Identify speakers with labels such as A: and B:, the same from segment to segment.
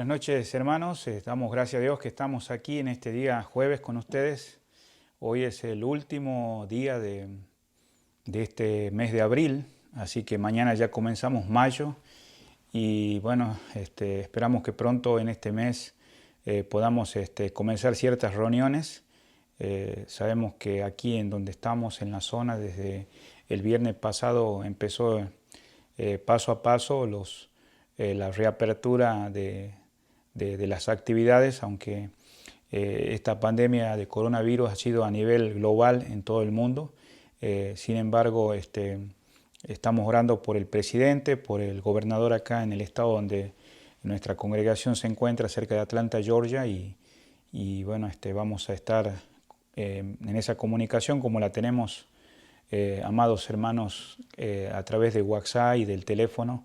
A: noches, hermanos. Damos gracias a Dios que estamos aquí en este día jueves con ustedes. Hoy es el último día de este mes de abril, así que mañana ya comenzamos mayo y bueno, esperamos que pronto en este mes podamos comenzar ciertas reuniones. Sabemos que aquí en donde estamos, en la zona, desde el viernes pasado empezó paso a paso la reapertura de las actividades, aunque esta pandemia de coronavirus ha sido a nivel global en todo el mundo. Sin embargo, estamos orando por el presidente, por el gobernador acá en el estado donde nuestra congregación se encuentra, cerca de Atlanta, Georgia, y bueno, vamos a estar en esa comunicación como la tenemos, amados hermanos, a través de WhatsApp y del teléfono,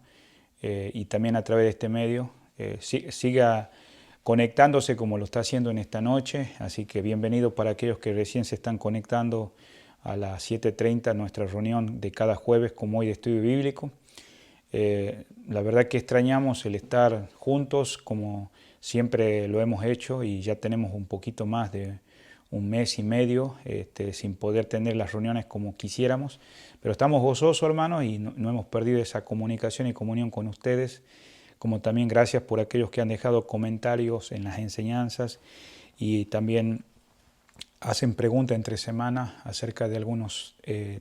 A: y también a través de este medio. Siga conectándose como lo está haciendo en esta noche, así que bienvenido para aquellos que recién se están conectando a las 7:30, nuestra reunión de cada jueves como hoy de estudio bíblico. La verdad que extrañamos el estar juntos como siempre lo hemos hecho, y ya tenemos un poquito más de un mes y medio sin poder tener las reuniones como quisiéramos, pero estamos gozosos, hermanos, y no hemos perdido esa comunicación y comunión con ustedes, como también gracias por aquellos que han dejado comentarios en las enseñanzas y también hacen preguntas entre semanas acerca de algunos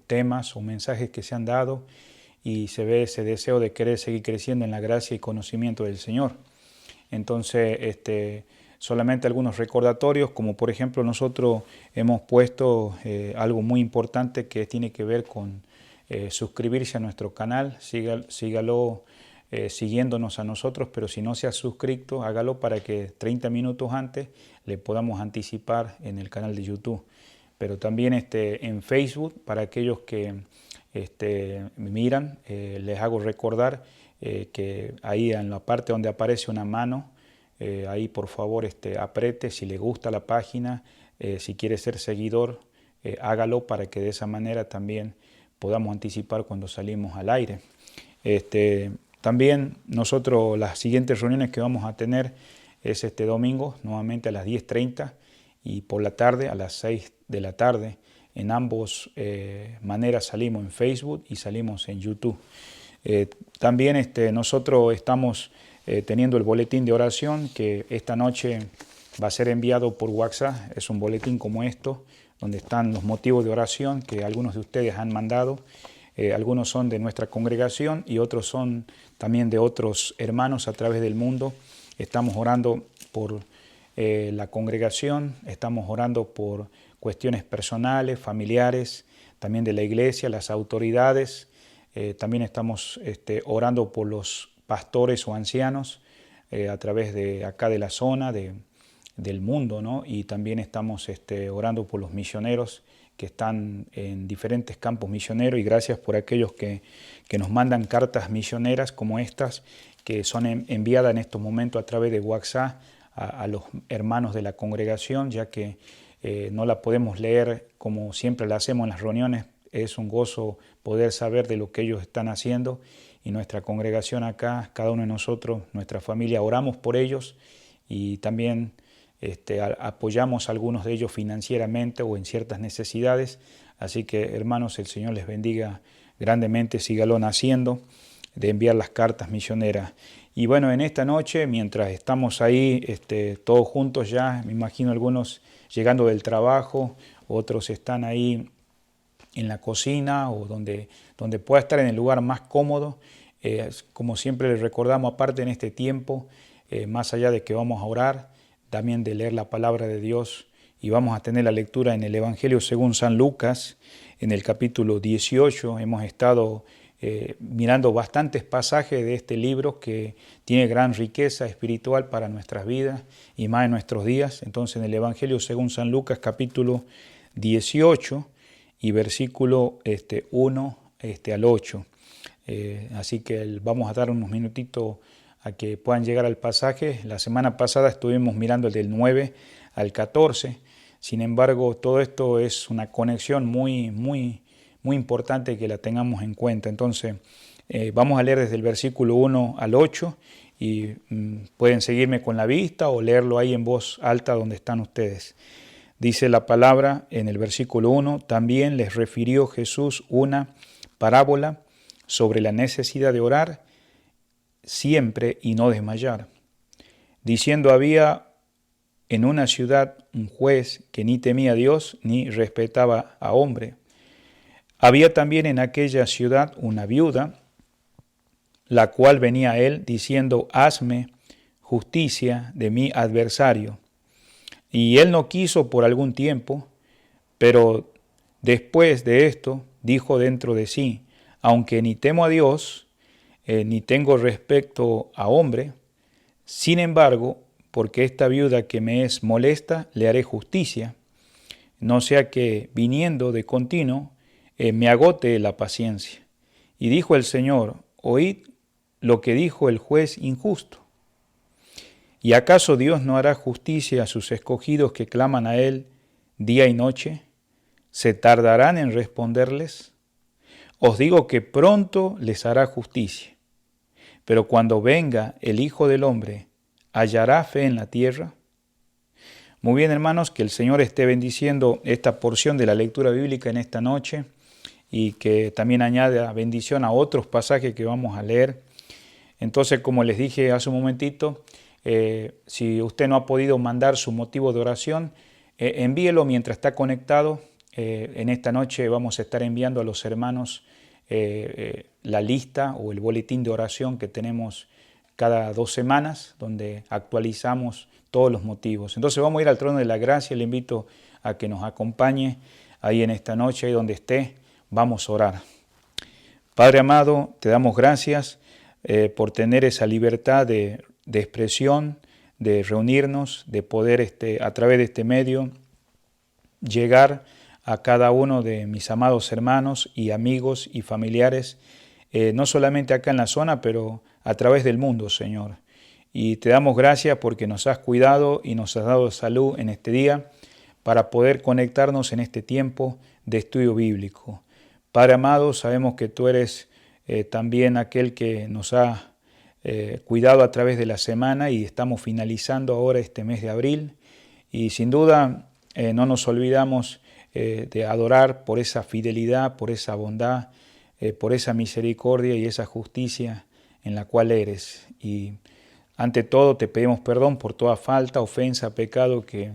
A: temas o mensajes que se han dado, y se ve ese deseo de querer seguir creciendo en la gracia y conocimiento del Señor. Entonces, solamente algunos recordatorios, como por ejemplo nosotros hemos puesto algo muy importante que tiene que ver con suscribirse a nuestro canal. Sígalo siguiéndonos a nosotros, pero si no se ha suscrito, hágalo para que 30 minutos antes le podamos anticipar en el canal de YouTube. Pero también en Facebook, para aquellos que miran, les hago recordar que ahí en la parte donde aparece una mano, ahí por favor apriete si le gusta la página, si quiere ser seguidor, hágalo para que de esa manera también podamos anticipar cuando salimos al aire. También nosotros las siguientes reuniones que vamos a tener es este domingo, nuevamente a las 10:30, y por la tarde a las 6 de la tarde. En ambos maneras salimos en Facebook y salimos en YouTube. También nosotros estamos teniendo el boletín de oración que esta noche va a ser enviado por WhatsApp. Es un boletín como esto, donde están los motivos de oración que algunos de ustedes han mandado. Algunos son de nuestra congregación y otros son también de otros hermanos a través del mundo. Estamos orando por la congregación, estamos orando por cuestiones personales, familiares, también de la iglesia, las autoridades. También estamos orando por los pastores o ancianos a través de acá de la zona, del mundo, ¿no? Y también estamos orando por los misioneros que están en diferentes campos misioneros, y gracias por aquellos que nos mandan cartas misioneras como estas, que son enviadas en estos momentos a través de WhatsApp a los hermanos de la congregación, ya que no la podemos leer como siempre la hacemos en las reuniones. Es un gozo poder saber de lo que ellos están haciendo, y nuestra congregación acá, cada uno de nosotros, nuestra familia, oramos por ellos, y también apoyamos a algunos de ellos financieramente o en ciertas necesidades. Así que, hermanos, el Señor les bendiga grandemente, sígalo haciendo, de enviar las cartas misioneras. Y bueno, en esta noche, mientras estamos ahí todos juntos ya, me imagino algunos llegando del trabajo, otros están ahí en la cocina o donde pueda estar en el lugar más cómodo. Como siempre les recordamos, aparte en este tiempo, más allá de que vamos a orar, también de leer la palabra de Dios, y vamos a tener la lectura en el Evangelio según San Lucas, en el capítulo 18. Hemos estado mirando bastantes pasajes de este libro que tiene gran riqueza espiritual para nuestras vidas y más en nuestros días. Entonces, en el Evangelio según San Lucas, capítulo 18 y versículo 1 al 8. Así que vamos a dar unos minutitos a que puedan llegar al pasaje. La semana pasada estuvimos mirando el del 9 al 14. Sin embargo, todo esto es una conexión muy importante que la tengamos en cuenta. Entonces, vamos a leer desde el versículo 1 al 8, y pueden seguirme con la vista o leerlo ahí en voz alta donde están ustedes. Dice la palabra en el versículo 1, también les refirió Jesús una parábola sobre la necesidad de orar siempre y no desmayar, diciendo había en una ciudad un juez que ni temía a Dios ni respetaba a hombre. Había también en aquella ciudad una viuda, la cual venía a él diciendo, hazme justicia de mi adversario. Y él no quiso por algún tiempo, pero después de esto dijo dentro de sí, aunque ni temo a Dios, ni tengo respecto a hombre, sin embargo, porque esta viuda que me es molesta, le haré justicia, no sea que viniendo de continuo me agote la paciencia. Y dijo el Señor, oíd lo que dijo el juez injusto. ¿Y acaso Dios no hará justicia a sus escogidos que claman a Él día y noche? ¿Se tardarán en responderles? Os digo que pronto les hará justicia. Pero cuando venga el Hijo del Hombre, ¿hallará fe en la tierra? Muy bien, hermanos, que el Señor esté bendiciendo esta porción de la lectura bíblica en esta noche y que también añada bendición a otros pasajes que vamos a leer. Entonces, como les dije hace un momentito, si usted no ha podido mandar su motivo de oración, envíelo mientras está conectado. En esta noche vamos a estar enviando a los hermanos la lista o el boletín de oración que tenemos cada 2 semanas, donde actualizamos todos los motivos. Entonces vamos a ir al trono de la gracia. Le invito a que nos acompañe ahí en esta noche, ahí donde esté. Vamos a orar. Padre amado, te damos gracias por tener esa libertad de expresión, de reunirnos, de poder a través de este medio llegar a cada uno de mis amados hermanos y amigos y familiares, no solamente acá en la zona, pero a través del mundo, Señor. Y te damos gracias porque nos has cuidado y nos has dado salud en este día para poder conectarnos en este tiempo de estudio bíblico. Padre amado, sabemos que tú eres también aquel que nos ha cuidado a través de la semana y estamos finalizando ahora este mes de abril y sin duda no nos olvidamos de adorar por esa fidelidad, por esa bondad, por esa misericordia y esa justicia en la cual eres. Y ante todo te pedimos perdón por toda falta, ofensa, pecado que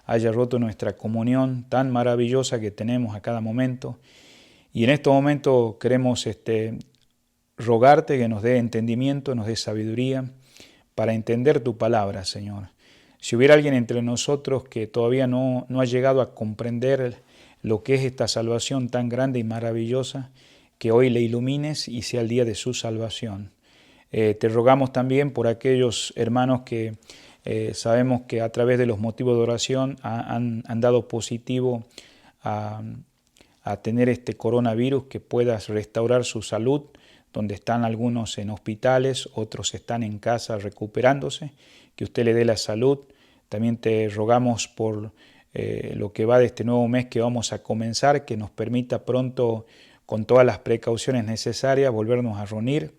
A: haya roto nuestra comunión tan maravillosa que tenemos a cada momento. Y en este momento queremos rogarte que nos dé entendimiento, nos dé sabiduría para entender tu palabra, Señor. Si hubiera alguien entre nosotros que todavía no ha llegado a comprender lo que es esta salvación tan grande y maravillosa, que hoy le ilumines y sea el día de su salvación. Te rogamos también por aquellos hermanos que sabemos que a través de los motivos de oración han dado positivo a tener este coronavirus, que puedas restaurar su salud, donde están algunos en hospitales, otros están en casa recuperándose, que usted le dé la salud. También te rogamos por lo que va de este nuevo mes que vamos a comenzar, que nos permita pronto, con todas las precauciones necesarias, volvernos a reunir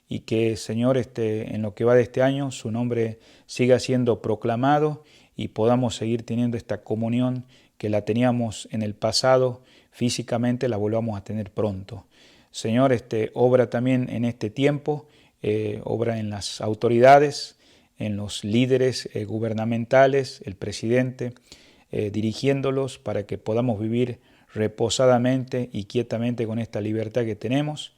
A: y que, Señor, en lo que va de este año, su nombre siga siendo proclamado y podamos seguir teniendo esta comunión que la teníamos en el pasado, físicamente la volvamos a tener pronto. Señor, obra también en este tiempo, obra en las autoridades, en los líderes gubernamentales, el presidente, dirigiéndolos para que podamos vivir reposadamente y quietamente con esta libertad que tenemos.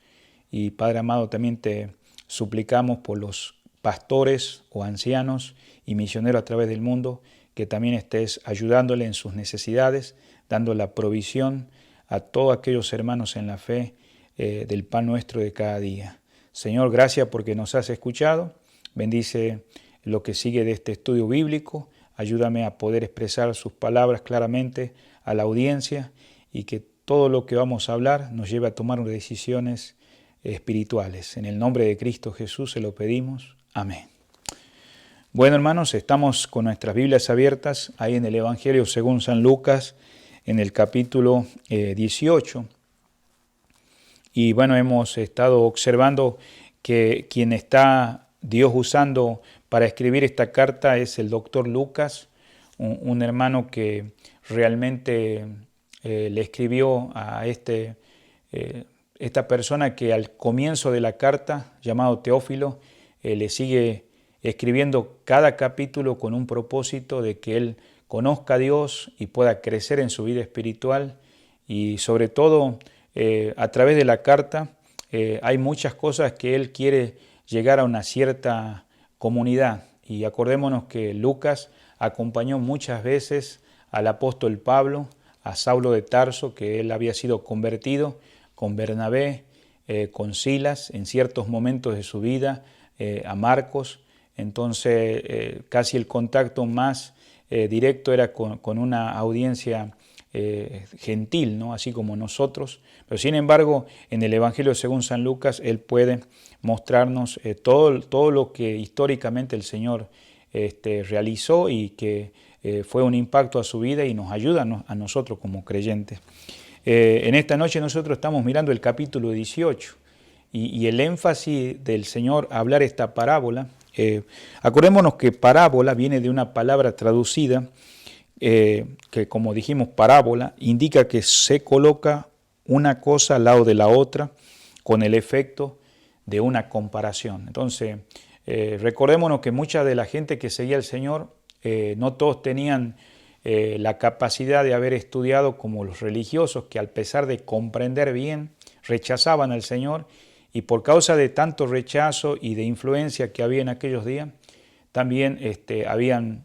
A: Y Padre amado, también te suplicamos por los pastores o ancianos y misioneros a través del mundo, que también estés ayudándole en sus necesidades, dando la provisión a todos aquellos hermanos en la fe del pan nuestro de cada día. Señor, gracias porque nos has escuchado. Bendice lo que sigue de este estudio bíblico. Ayúdame a poder expresar sus palabras claramente a la audiencia y que todo lo que vamos a hablar nos lleve a tomar decisiones espirituales. En el nombre de Cristo Jesús se lo pedimos. Amén. Bueno, hermanos, estamos con nuestras Biblias abiertas ahí en el Evangelio según San Lucas, en el capítulo 18. Y bueno, hemos estado observando que quien está Dios usando para escribir esta carta es el doctor Lucas, un hermano que realmente le escribió a esta persona que al comienzo de la carta, llamado Teófilo, le sigue escribiendo cada capítulo con un propósito de que él conozca a Dios y pueda crecer en su vida espiritual. Y sobre todo, a través de la carta, hay muchas cosas que él quiere llegar a una cierta comunidad. Y acordémonos que Lucas acompañó muchas veces al apóstol Pablo, a Saulo de Tarso, que él había sido convertido, con Bernabé, con Silas, en ciertos momentos de su vida, a Marcos. Entonces, casi el contacto más directo era con una audiencia gentil, ¿no? Así como nosotros. Pero sin embargo, en el Evangelio según San Lucas, él puede mostrarnos todo lo que históricamente el Señor realizó y que fue un impacto a su vida y nos ayuda a nosotros como creyentes. En esta noche nosotros estamos mirando el capítulo 18 y el énfasis del Señor a hablar esta parábola. Acordémonos que parábola viene de una palabra traducida que, como dijimos, parábola, indica que se coloca una cosa al lado de la otra con el efecto de una comparación. Entonces, recordémonos que mucha de la gente que seguía al Señor, no todos tenían la capacidad de haber estudiado como los religiosos, que al pesar de comprender bien, rechazaban al Señor, y por causa de tanto rechazo y de influencia que había en aquellos días, también habían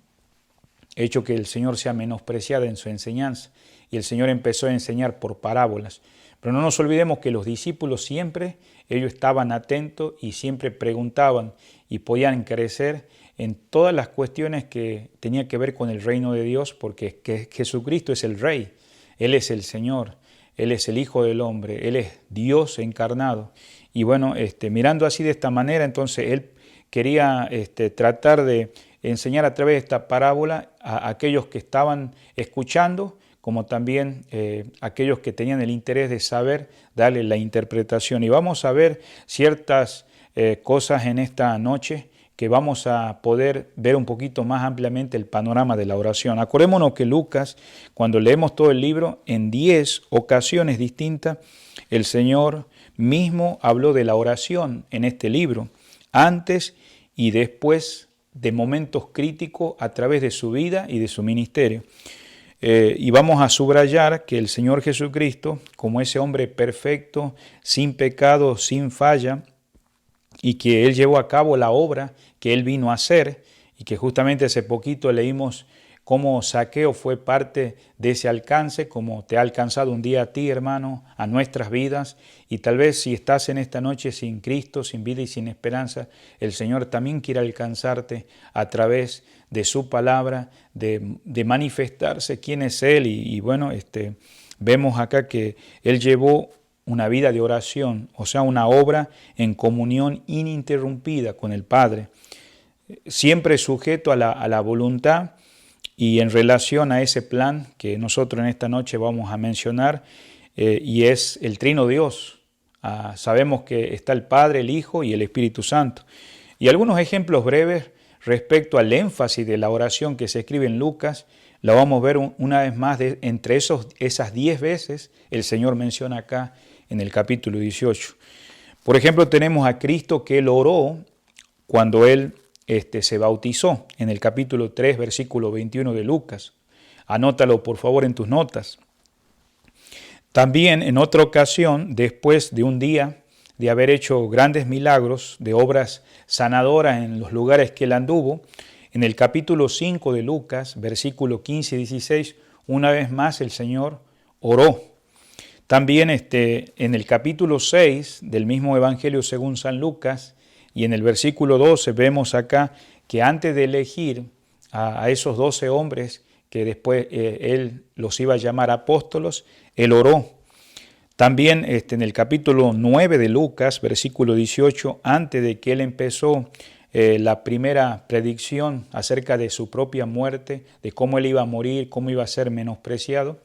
A: hecho que el Señor sea menospreciado en su enseñanza, y el Señor empezó a enseñar por parábolas. Pero no nos olvidemos que los discípulos siempre, ellos estaban atentos y siempre preguntaban y podían crecer en todas las cuestiones que tenían que ver con el reino de Dios, porque Jesucristo es el Rey, Él es el Señor, Él es el Hijo del Hombre, Él es Dios encarnado. Y bueno, mirando así de esta manera, entonces Él quería tratar de enseñar a través de esta parábola a aquellos que estaban escuchando, como también aquellos que tenían el interés de saber, darle la interpretación. Y vamos a ver ciertas cosas en esta noche que vamos a poder ver un poquito más ampliamente el panorama de la oración. Acordémonos que Lucas, cuando leemos todo el libro, en 10 ocasiones distintas, el Señor mismo habló de la oración en este libro, antes y después de momentos críticos a través de su vida y de su ministerio. Y vamos a subrayar que el Señor Jesucristo, como ese hombre perfecto, sin pecado, sin falla, y que Él llevó a cabo la obra que Él vino a hacer, y que justamente hace poquito leímos cómo Zaqueo fue parte de ese alcance, como te ha alcanzado un día a ti, hermano, a nuestras vidas, y tal vez si estás en esta noche sin Cristo, sin vida y sin esperanza, el Señor también quiere alcanzarte a través de su palabra, de manifestarse quién es Él, y bueno, vemos acá que Él llevó una vida de oración, o sea, una obra en comunión ininterrumpida con el Padre, siempre sujeto a la voluntad y en relación a ese plan que nosotros en esta noche vamos a mencionar, y es el Trino Dios. Sabemos que está el Padre, el Hijo y el Espíritu Santo. Y algunos ejemplos breves respecto al énfasis de la oración que se escribe en Lucas, la vamos a ver una vez más, entre esas 10 veces el Señor menciona acá en el capítulo 18. Por ejemplo, tenemos a Cristo que Él oró cuando Él se bautizó, en el capítulo 3, versículo 21 de Lucas. Anótalo por favor en tus notas. También en otra ocasión, después de un día de haber hecho grandes milagros, de obras sanadoras en los lugares que Él anduvo, en el capítulo 5 de Lucas, versículo 15 y 16, una vez más el Señor oró. También en el capítulo 6 del mismo Evangelio según San Lucas y en el versículo 12 vemos acá que antes de elegir a esos 12 hombres que después Él los iba a llamar apóstolos, Él oró. También en el capítulo 9 de Lucas, versículo 18, antes de que Él empezó la primera predicción acerca de su propia muerte, de cómo Él iba a morir, cómo iba a ser menospreciado,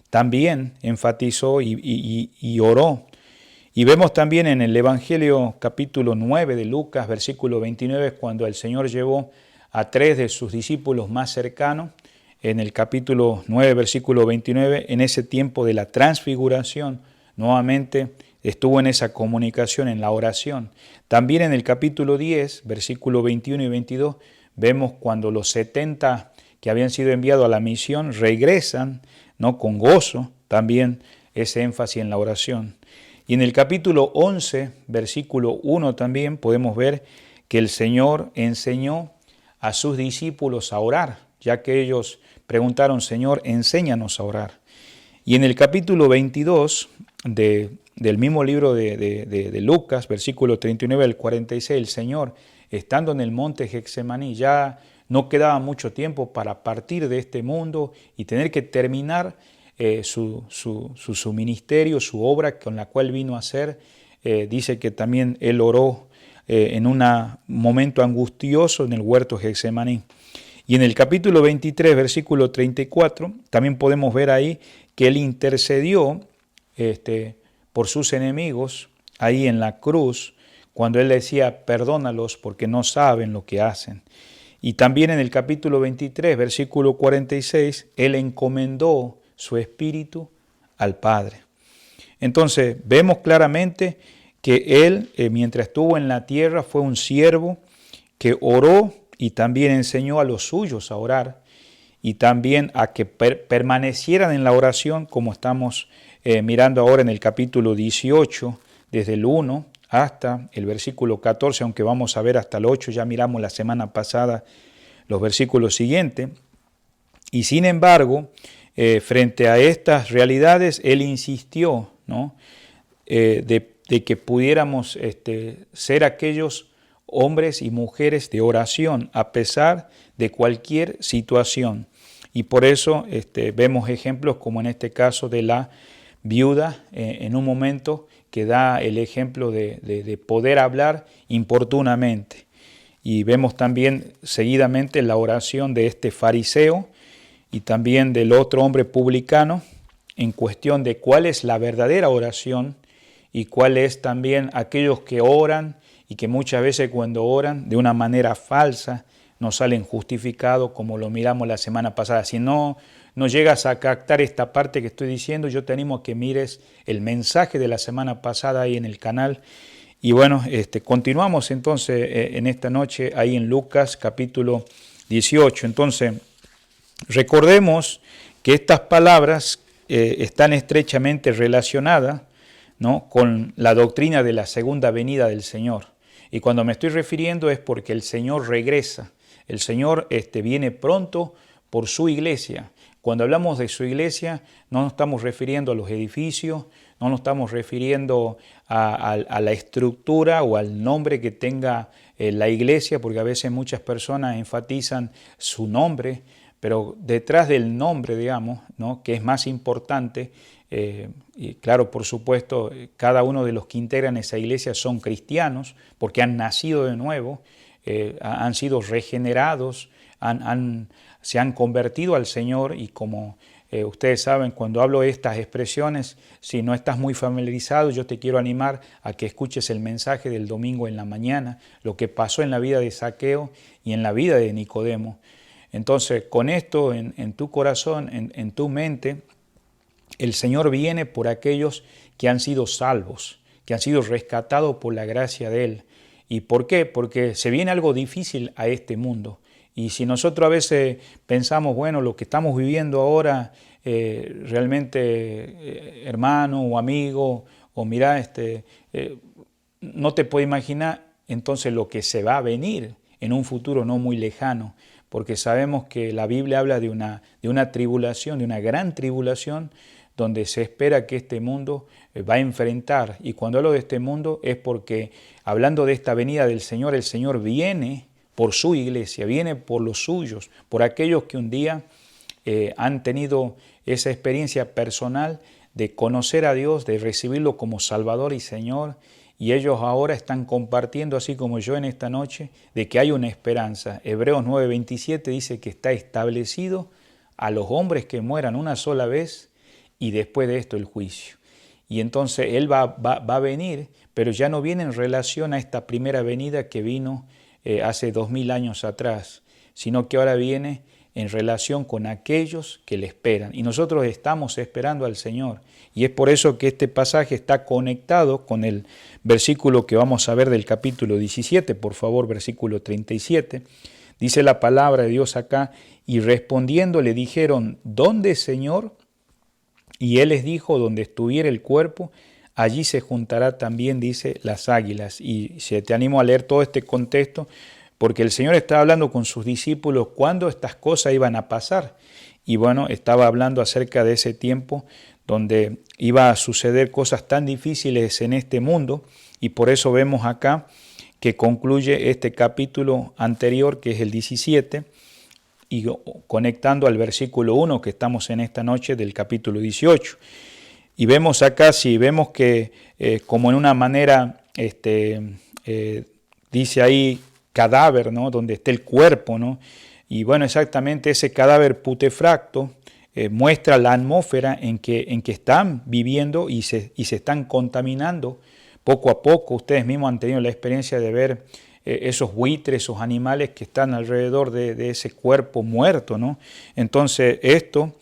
A: también enfatizó y oró. Y vemos también en el Evangelio capítulo 9 de Lucas, versículo 29, cuando el Señor llevó a 3 de sus discípulos más cercanos, en el capítulo 9, versículo 29, en ese tiempo de la transfiguración, nuevamente estuvo en esa comunicación, en la oración. También en el capítulo 10, versículo 21 y 22, vemos cuando los 70 que habían sido enviados a la misión regresan, ¿no?, con gozo, también ese énfasis en la oración. Y en el capítulo 11, versículo 1 también podemos ver que el Señor enseñó a sus discípulos a orar, ya que ellos preguntaron, Señor, enséñanos a orar. Y en el capítulo 22 del mismo libro de Lucas, versículo 39 al 46, el Señor, estando en el monte Getsemaní, ya no quedaba mucho tiempo para partir de este mundo y tener que terminar su ministerio, su obra con la cual vino a hacer. Dice que también Él oró en un momento angustioso en el huerto Getsemaní. Y en el capítulo 23, versículo 34, también podemos ver ahí que Él intercedió por sus enemigos ahí en la cruz, cuando Él decía, perdónalos porque no saben lo que hacen. Y también en el capítulo 23, versículo 46, Él encomendó su espíritu al Padre. Entonces, vemos claramente que Él, mientras estuvo en la tierra, fue un siervo que oró y también enseñó a los suyos a orar y también a que permanecieran en la oración, como estamos mirando ahora en el capítulo 18, desde el 1 hasta el versículo 14, aunque vamos a ver hasta el 8, ya miramos la semana pasada los versículos siguientes. Y sin embargo, frente a estas realidades, Él insistió, ¿no?, de que pudiéramos ser aquellos hombres y mujeres de oración a pesar de cualquier situación. Y por eso vemos ejemplos como en este caso de la viuda en un momento que da el ejemplo de poder hablar importunamente. Y vemos también seguidamente la oración de este fariseo y también del otro hombre publicano en cuestión de cuál es la verdadera oración y cuál es también aquellos que oran y que muchas veces cuando oran de una manera falsa no salen justificados, como lo miramos la semana pasada. Si no llegas a captar esta parte que estoy diciendo, yo te animo a que mires el mensaje de la semana pasada ahí en el canal. Y bueno, continuamos entonces en esta noche ahí en Lucas capítulo 18. Entonces, recordemos que estas palabras están estrechamente relacionadas, ¿no?, con la doctrina de la segunda venida del Señor. Y cuando me estoy refiriendo es porque el Señor regresa. El Señor viene pronto por su iglesia. Cuando hablamos de su iglesia, no nos estamos refiriendo a los edificios, no nos estamos refiriendo a la estructura o al nombre que tenga la iglesia, porque a veces muchas personas enfatizan su nombre, pero detrás del nombre, digamos, ¿no?, que es más importante, y claro, por supuesto, cada uno de los que integran esa iglesia son cristianos, porque han nacido de nuevo, han sido regenerados, se han convertido al Señor y como ustedes saben, cuando hablo de estas expresiones, si no estás muy familiarizado, yo te quiero animar a que escuches el mensaje del domingo en la mañana, lo que pasó en la vida de Zaqueo y en la vida de Nicodemo. Entonces, con esto en tu corazón, en tu mente, el Señor viene por aquellos que han sido salvos, que han sido rescatados por la gracia de Él. ¿Y por qué? Porque se viene algo difícil a este mundo. Y si nosotros a veces pensamos, bueno, lo que estamos viviendo ahora, realmente, hermano o amigo, o mira, no te puedes imaginar entonces lo que se va a venir en un futuro no muy lejano, porque sabemos que la Biblia habla de una tribulación, de una gran tribulación, donde se espera que este mundo va a enfrentar. Y cuando hablo de este mundo es porque, hablando de esta venida del Señor, el Señor viene por su iglesia, viene por los suyos, por aquellos que un día han tenido esa experiencia personal de conocer a Dios, de recibirlo como Salvador y Señor, y ellos ahora están compartiendo, así como yo en esta noche, de que hay una esperanza. Hebreos 9:27 dice que está establecido a los hombres que mueran una sola vez y después de esto el juicio. y entonces Él va a venir, pero ya no viene en relación a esta primera venida que vino hace 2000 años atrás, sino que ahora viene en relación con aquellos que le esperan. Y nosotros estamos esperando al Señor. Y es por eso que este pasaje está conectado con el versículo que vamos a ver del capítulo 17, por favor, versículo 37. Dice la palabra de Dios acá, y respondiendo le dijeron, ¿dónde, Señor? Y Él les dijo, donde estuviera el cuerpo, allí se juntará también, dice, las águilas. Y te animo a leer todo este contexto, porque el Señor estaba hablando con sus discípulos cuándo estas cosas iban a pasar. Y bueno, estaba hablando acerca de ese tiempo donde iba a suceder cosas tan difíciles en este mundo, y por eso vemos acá que concluye este capítulo anterior, que es el 17, y conectando al versículo 1 que estamos en esta noche del capítulo 18. Y vemos acá, si vemos que como en una manera, dice ahí cadáver, ¿no? Donde está el cuerpo, ¿no? Y bueno, exactamente ese cadáver putefacto muestra la atmósfera en que están viviendo y se están contaminando poco a poco. Ustedes mismos han tenido la experiencia de ver esos buitres, esos animales que están alrededor de ese cuerpo muerto, ¿no? Entonces esto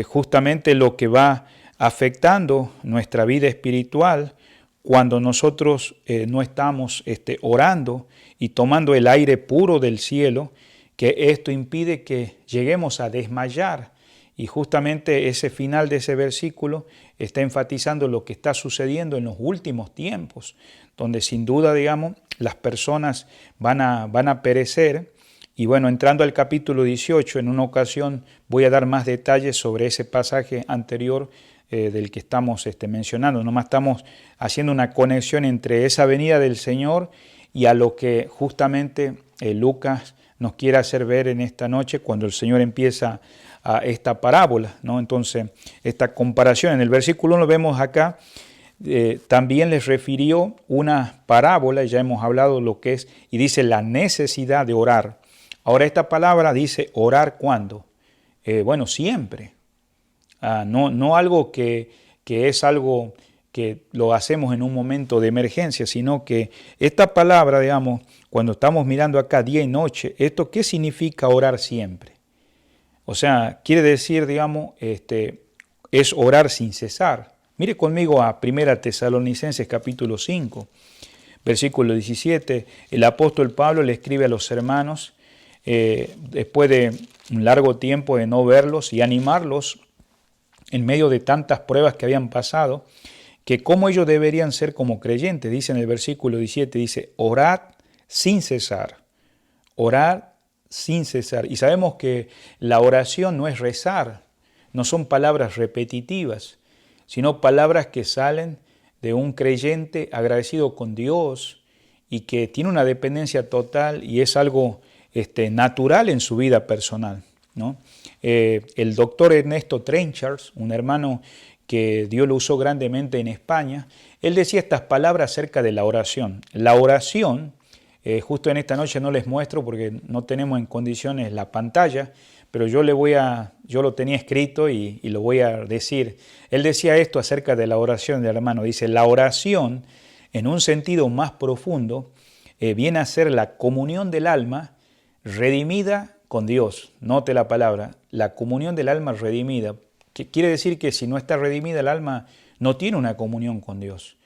A: justamente lo que va afectando nuestra vida espiritual cuando nosotros no estamos orando y tomando el aire puro del cielo, que esto impide que lleguemos a desmayar. Y justamente ese final de ese versículo está enfatizando lo que está sucediendo en los últimos tiempos, donde sin duda, digamos, las personas van a perecer. Y bueno, entrando al capítulo 18, en una ocasión voy a dar más detalles sobre ese pasaje anterior del que estamos mencionando. Nomás estamos haciendo una conexión entre esa venida del Señor y a lo que justamente Lucas nos quiere hacer ver en esta noche cuando el Señor empieza a esta parábola, ¿no? Entonces, esta comparación en el versículo 1 vemos acá, también les refirió una parábola, ya hemos hablado lo que es, y dice la necesidad de orar. Ahora esta palabra dice orar ¿cuándo? Bueno, siempre. No algo que es algo que lo hacemos en un momento de emergencia, sino que esta palabra, digamos, cuando estamos mirando acá día y noche, ¿esto qué significa orar siempre? O sea, quiere decir, digamos, es orar sin cesar. Mire conmigo a 1 Tesalonicenses capítulo 5, versículo 17. El apóstol Pablo le escribe a los hermanos, después de un largo tiempo de no verlos y animarlos en medio de tantas pruebas que habían pasado, que cómo ellos deberían ser como creyentes. Dice en el versículo 17, dice, orad sin cesar, orad sin cesar. Y sabemos que la oración no es rezar, no son palabras repetitivas, sino palabras que salen de un creyente agradecido con Dios y que tiene una dependencia total y es algo natural en su vida personal, ¿no? El doctor Ernesto Trenchard, un hermano que Dios lo usó grandemente en España, él decía estas palabras acerca de la oración. La oración, justo en esta noche no les muestro porque no tenemos en condiciones la pantalla, pero yo lo tenía escrito y lo voy a decir. Él decía esto acerca de la oración del hermano. Dice, la oración, en un sentido más profundo, viene a ser la comunión del alma redimida con Dios. Note la palabra, la comunión del alma redimida. Que quiere decir que si no está redimida el alma, no tiene una comunión con Dios.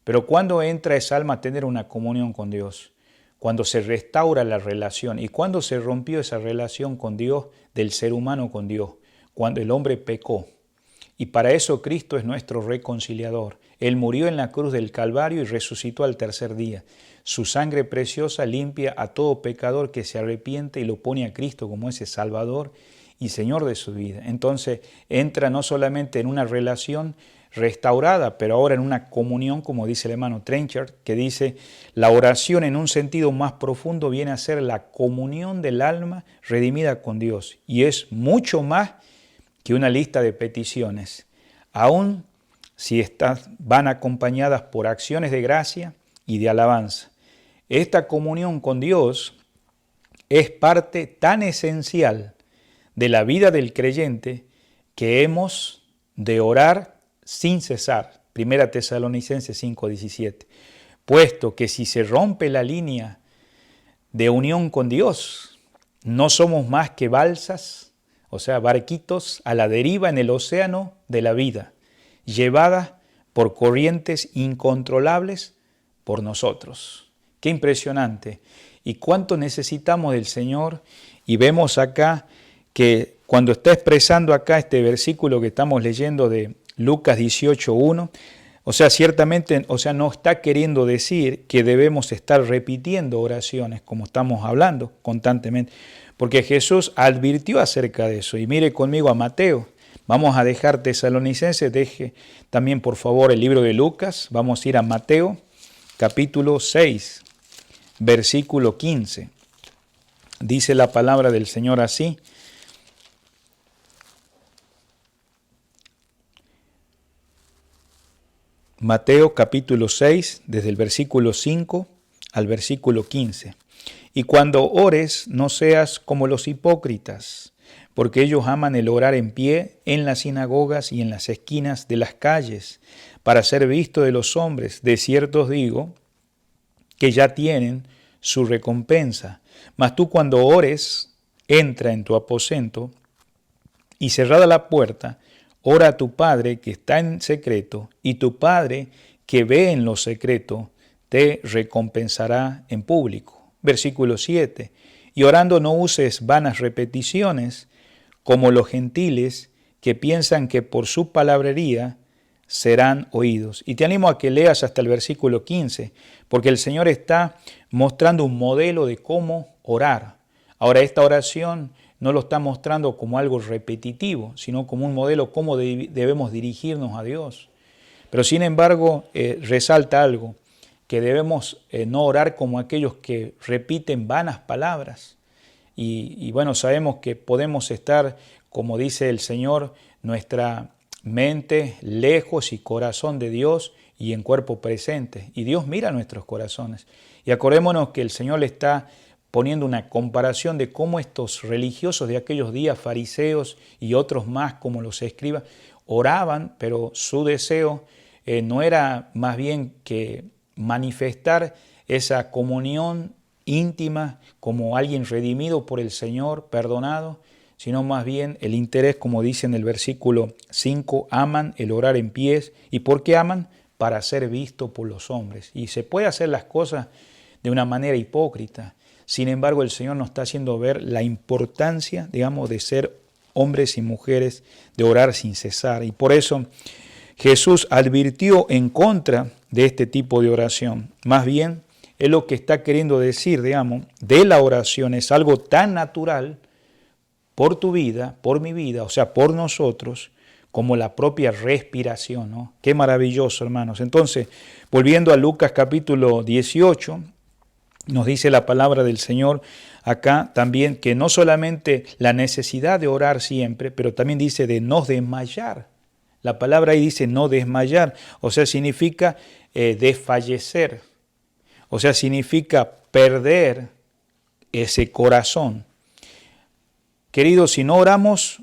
A: Pero ¿cuándo entra esa alma a tener una comunión con Dios? Cuando se restaura la relación. ¿Y cuándo se rompió esa relación con Dios, del ser humano con Dios? Cuando el hombre pecó. Y para eso Cristo es nuestro reconciliador. Él murió en la cruz del Calvario y resucitó al tercer día. Su sangre preciosa limpia a todo pecador que se arrepiente y lo pone a Cristo como ese Salvador y Señor de su vida. Entonces entra no solamente en una relación restaurada, pero ahora en una comunión, como dice el hermano Trenchard, que dice, la oración en un sentido más profundo viene a ser la comunión del alma redimida con Dios. Y es mucho más que una lista de peticiones, aun si van acompañadas por acciones de gracia y de alabanza. Esta comunión con Dios es parte tan esencial de la vida del creyente que hemos de orar sin cesar. Primera Tesalonicenses 5:17. Puesto que si se rompe la línea de unión con Dios, no somos más que balsas, o sea, barquitos a la deriva en el océano de la vida, llevadas por corrientes incontrolables por nosotros. Qué impresionante. Y cuánto necesitamos del Señor. Y vemos acá que cuando está expresando acá este versículo que estamos leyendo de Lucas 18:1, o sea, ciertamente, no está queriendo decir que debemos estar repitiendo oraciones como estamos hablando constantemente, porque Jesús advirtió acerca de eso. Y mire conmigo a Mateo. Vamos a dejar Tesalonicenses, deje también por favor el libro de Lucas, vamos a ir a Mateo, capítulo 6, versículo 15. Dice la palabra del Señor así: Mateo capítulo 6, desde el versículo 5 al versículo 15. Y cuando ores, no seas como los hipócritas, porque ellos aman el orar en pie en las sinagogas y en las esquinas de las calles, para ser visto de los hombres. De cierto os digo que ya tienen su recompensa. Mas tú cuando ores, entra en tu aposento y cerrada la puerta, ora a tu Padre que está en secreto, y tu Padre que ve en lo secreto te recompensará en público. Versículo 7. Y orando no uses vanas repeticiones, como los gentiles que piensan que por su palabrería serán oídos. Y te animo a que leas hasta el versículo 15, porque el Señor está mostrando un modelo de cómo orar. Ahora, esta oración no lo está mostrando como algo repetitivo, sino como un modelo cómo debemos dirigirnos a Dios. Pero sin embargo, resalta algo, que debemos no orar como aquellos que repiten vanas palabras. Y bueno, sabemos que podemos estar, como dice el Señor, nuestra mente lejos y corazón de Dios y en cuerpo presente. Y Dios mira nuestros corazones. Y acordémonos que el Señor le está poniendo una comparación de cómo estos religiosos de aquellos días, fariseos y otros más como los escribas, oraban, pero su deseo no era más bien que manifestar esa comunión íntima como alguien redimido por el Señor, perdonado, sino más bien el interés, como dice en el versículo 5, aman el orar en pies. ¿Y por qué aman? Para ser visto por los hombres. Y se puede hacer las cosas de una manera hipócrita. Sin embargo, el Señor nos está haciendo ver la importancia, digamos, de ser hombres y mujeres, de orar sin cesar. Y por eso Jesús advirtió en contra de este tipo de oración. Más bien, es lo que está queriendo decir, digamos, de la oración. Es algo tan natural por tu vida, por mi vida, o sea, por nosotros, como la propia respiración, ¿no? Qué maravilloso, hermanos. Entonces, volviendo a Lucas capítulo 18, nos dice la palabra del Señor acá también que no solamente la necesidad de orar siempre, pero también dice de no desmayar. La palabra ahí dice no desmayar, o sea, significa desfallecer, o sea, significa perder ese corazón. Queridos, si no oramos,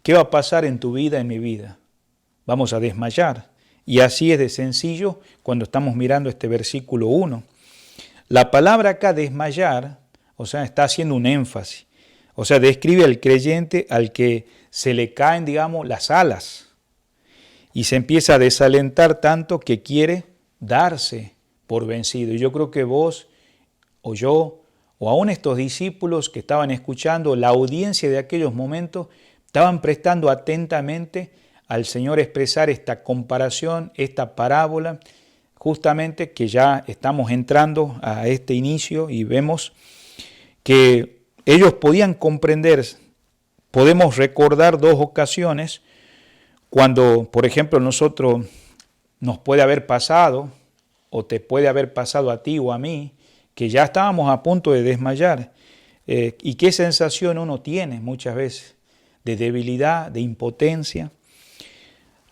A: ¿qué va a pasar en tu vida, en mi vida? Vamos a desmayar. Y así es de sencillo cuando estamos mirando este versículo 1. La palabra acá, desmayar, o sea, está haciendo un énfasis. O sea, describe al creyente al que se le caen, digamos, las alas. Y se empieza a desalentar tanto que quiere darse por vencido. Y yo creo que vos o yo, o aún estos discípulos que estaban escuchando, la audiencia de aquellos momentos, estaban prestando atentamente al Señor expresar esta comparación, esta parábola, justamente que ya estamos entrando a este inicio y vemos que ellos podían comprender. Podemos recordar dos ocasiones cuando, por ejemplo, nosotros nos puede haber pasado, o te puede haber pasado a ti o a mí, que ya estábamos a punto de desmayar. ¿Y qué sensación uno tiene muchas veces? De debilidad, de impotencia.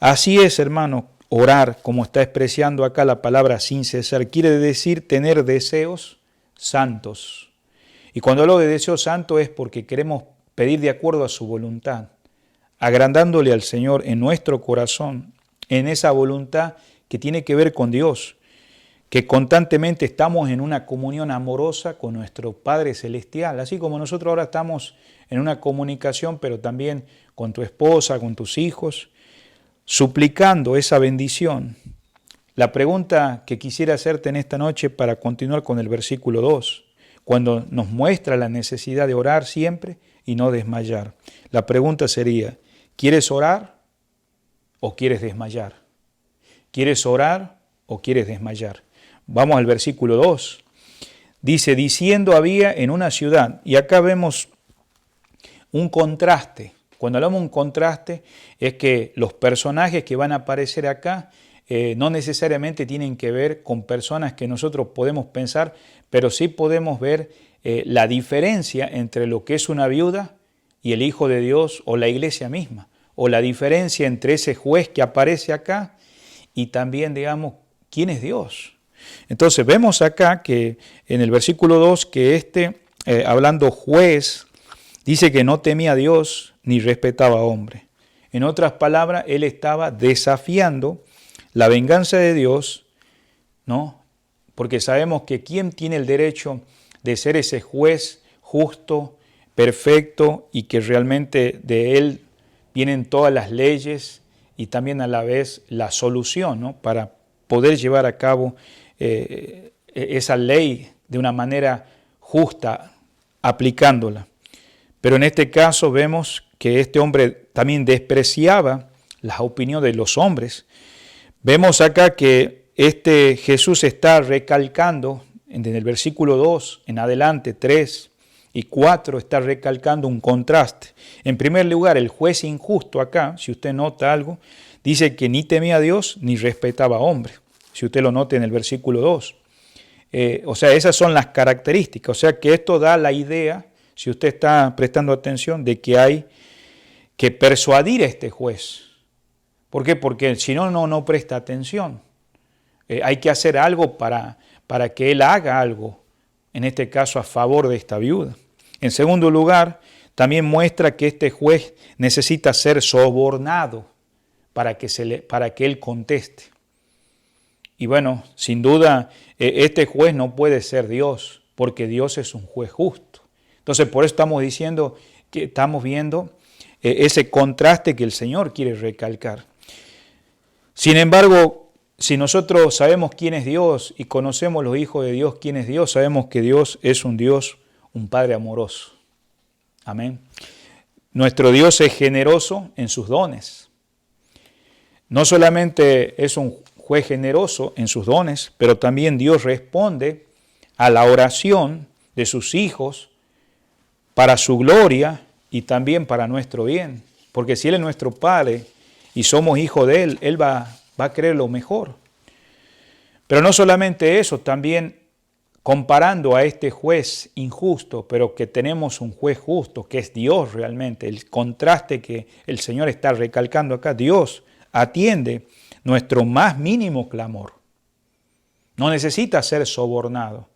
A: Así es, hermano, orar, como está expresando acá la palabra sin cesar, quiere decir tener deseos santos. Y cuando hablo de deseos santos es porque queremos pedir de acuerdo a su voluntad, agrandándole al Señor en nuestro corazón, en esa voluntad que tiene que ver con Dios, que constantemente estamos en una comunión amorosa con nuestro Padre Celestial, así como nosotros ahora estamos en una comunicación, pero también con tu esposa, con tus hijos, suplicando esa bendición. La pregunta que quisiera hacerte en esta noche para continuar con el versículo 2, cuando nos muestra la necesidad de orar siempre y no desmayar. La pregunta sería, ¿quieres orar o quieres desmayar? ¿Quieres orar o quieres desmayar? Vamos al versículo 2. Dice, diciendo había en una ciudad, y acá vemos un contraste. Cuando hablamos de un contraste es que los personajes que van a aparecer acá no necesariamente tienen que ver con personas que nosotros podemos pensar, pero sí podemos ver la diferencia entre lo que es una viuda y el Hijo de Dios o la iglesia misma, o la diferencia entre ese juez que aparece acá y también, digamos, quién es Dios. Entonces vemos acá que en el versículo 2 que hablando juez, dice que no temía a Dios ni respetaba a hombre. En otras palabras, él estaba desafiando la venganza de Dios, ¿no? Porque sabemos que ¿quién tiene el derecho de ser ese juez justo, perfecto y que realmente de él vienen todas las leyes y también a la vez la solución, ¿no? Para poder llevar a cabo esa ley de una manera justa, aplicándola? Pero en este caso vemos que este hombre también despreciaba las opiniones de los hombres. Vemos acá que Jesús está recalcando, en el versículo 2 en adelante, 3 y 4, está recalcando un contraste. En primer lugar, el juez injusto acá, si usted nota algo, dice que ni temía a Dios ni respetaba a hombre. Si usted lo nota en el versículo 2. O sea, esas son las características. O sea, que esto da la idea, si usted está prestando atención, de que hay que persuadir a este juez. ¿Por qué? Porque si no, no presta atención. Hay que hacer algo para que él haga algo, en este caso a favor de esta viuda. En segundo lugar, también muestra que este juez necesita ser sobornado para que él conteste. Y bueno, sin duda, este juez no puede ser Dios, porque Dios es un juez justo. Entonces, por eso estamos viendo ese contraste que el Señor quiere recalcar. Sin embargo, si nosotros sabemos quién es Dios y conocemos los hijos de Dios, quién es Dios, sabemos que Dios es un Dios, un Padre amoroso. Amén. Nuestro Dios es generoso en sus dones. No solamente es un juez generoso en sus dones, pero también Dios responde a la oración de sus hijos para su gloria y también para nuestro bien. Porque si Él es nuestro Padre y somos hijos de Él, Él va a querer lo mejor. Pero no solamente eso, también comparando a este juez injusto, pero que tenemos un juez justo, que es Dios realmente, el contraste que el Señor está recalcando acá, Dios atiende nuestro más mínimo clamor. No necesita ser sobornado.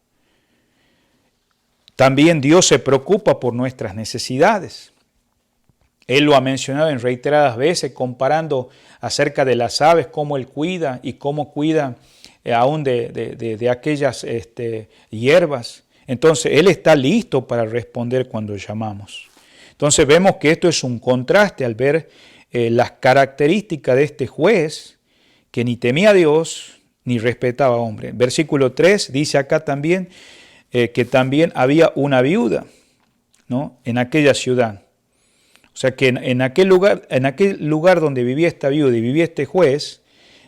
A: También Dios se preocupa por nuestras necesidades. Él lo ha mencionado en reiteradas veces, comparando acerca de las aves, cómo Él cuida y cómo cuida aún de aquellas hierbas. Entonces, Él está listo para responder cuando llamamos. Entonces, vemos que esto es un contraste al ver las características de este juez, que ni temía a Dios ni respetaba a hombre. Versículo 3 dice acá también que también había una viuda, ¿no?, en aquella ciudad. O sea que en aquel lugar donde vivía esta viuda y vivía este juez,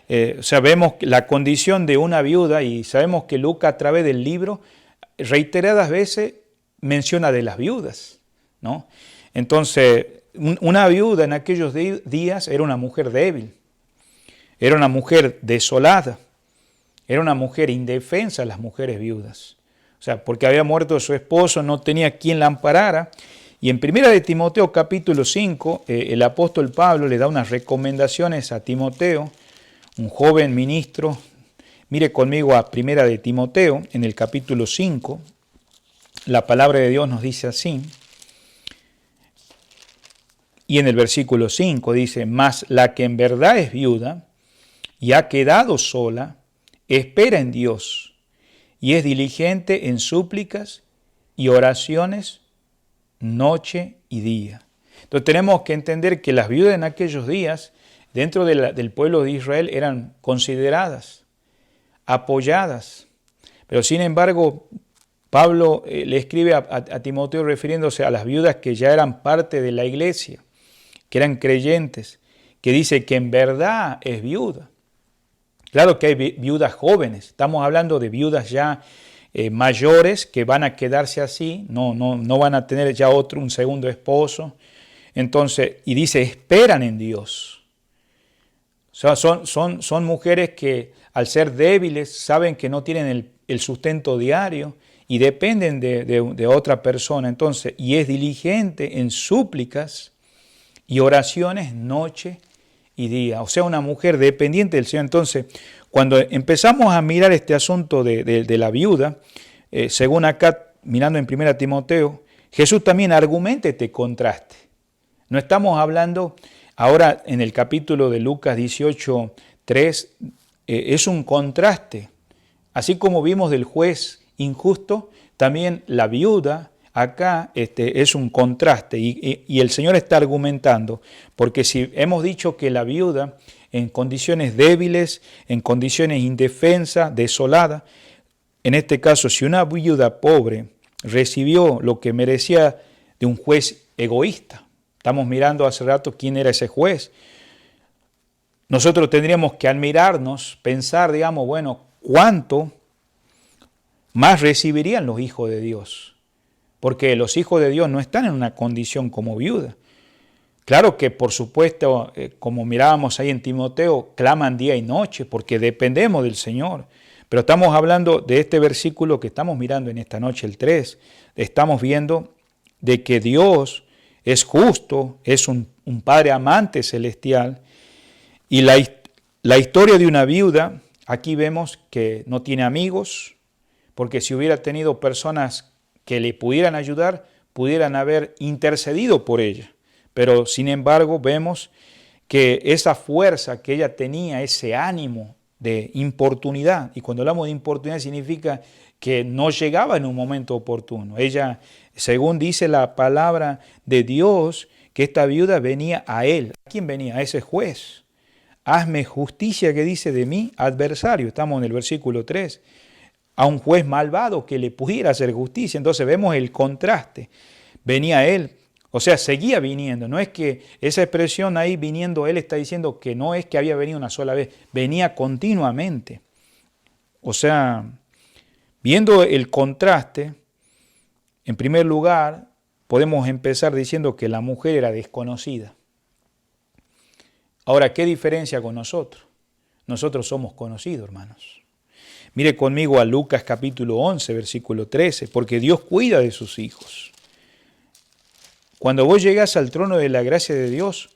A: vemos la condición de una viuda, y sabemos que Lucas a través del libro reiteradas veces menciona de las viudas, ¿no? Entonces, una viuda en aquellos días era una mujer débil, era una mujer desolada, era una mujer indefensa, las mujeres viudas. O sea, porque había muerto su esposo, no tenía quien la amparara. Y en 1 de Timoteo capítulo 5, el apóstol Pablo le da unas recomendaciones a Timoteo, un joven ministro. Mire conmigo a 1 de Timoteo, en el capítulo 5, la palabra de Dios nos dice así. Y en el versículo 5 dice, mas la que en verdad es viuda y ha quedado sola, espera en Dios y es diligente en súplicas y oraciones noche y día. Entonces tenemos que entender que las viudas en aquellos días, dentro del pueblo de Israel, eran consideradas, apoyadas. Pero sin embargo, Pablo le escribe a Timoteo refiriéndose a las viudas que ya eran parte de la iglesia, que eran creyentes, que dice que en verdad es viuda. Claro que hay viudas jóvenes, estamos hablando de viudas ya mayores que van a quedarse así, no van a tener ya un segundo esposo. Entonces, y dice, esperan en Dios. O sea, son mujeres que al ser débiles saben que no tienen el sustento diario y dependen de otra persona. Entonces, y es diligente en súplicas y oraciones noche y día. O sea, una mujer dependiente del Señor. Entonces, cuando empezamos a mirar este asunto de la viuda, según acá, mirando en 1 Timoteo, Jesús también argumenta este contraste. No estamos hablando ahora en el capítulo de Lucas 18:3, es un contraste. Así como vimos del juez injusto, también la viuda acá es un contraste y el Señor está argumentando, porque si hemos dicho que la viuda en condiciones débiles, en condiciones indefensas, desolada, en este caso si una viuda pobre recibió lo que merecía de un juez egoísta, estamos mirando hace rato quién era ese juez, nosotros tendríamos que admirarnos, pensar, digamos, bueno, ¿cuánto más recibirían los hijos de Dios? Porque los hijos de Dios no están en una condición como viuda. Claro que, por supuesto, como mirábamos ahí en Timoteo, claman día y noche porque dependemos del Señor. Pero estamos hablando de este versículo que estamos mirando en esta noche, el 3. Estamos viendo de que Dios es justo, es un Padre amante celestial. Y la historia de una viuda, aquí vemos que no tiene amigos, porque si hubiera tenido personas que le pudieran ayudar, pudieran haber intercedido por ella. Pero sin embargo vemos que esa fuerza que ella tenía, ese ánimo de importunidad, y cuando hablamos de importunidad significa que no llegaba en un momento oportuno. Ella, según dice la palabra de Dios, que esta viuda venía a él. ¿A quién venía? A ese juez. Hazme justicia, que dice de mí, adversario. Estamos en el versículo 3. A un juez malvado que le pudiera hacer justicia. Entonces vemos el contraste. Venía él, o sea, seguía viniendo. No es que esa expresión ahí viniendo, él está diciendo que no es que había venido una sola vez, venía continuamente. O sea, viendo el contraste, en primer lugar, podemos empezar diciendo que la mujer era desconocida. Ahora, ¿qué diferencia con nosotros? Nosotros somos conocidos, hermanos. Mire conmigo a Lucas capítulo 11, versículo 13, porque Dios cuida de sus hijos. Cuando vos llegás al trono de la gracia de Dios,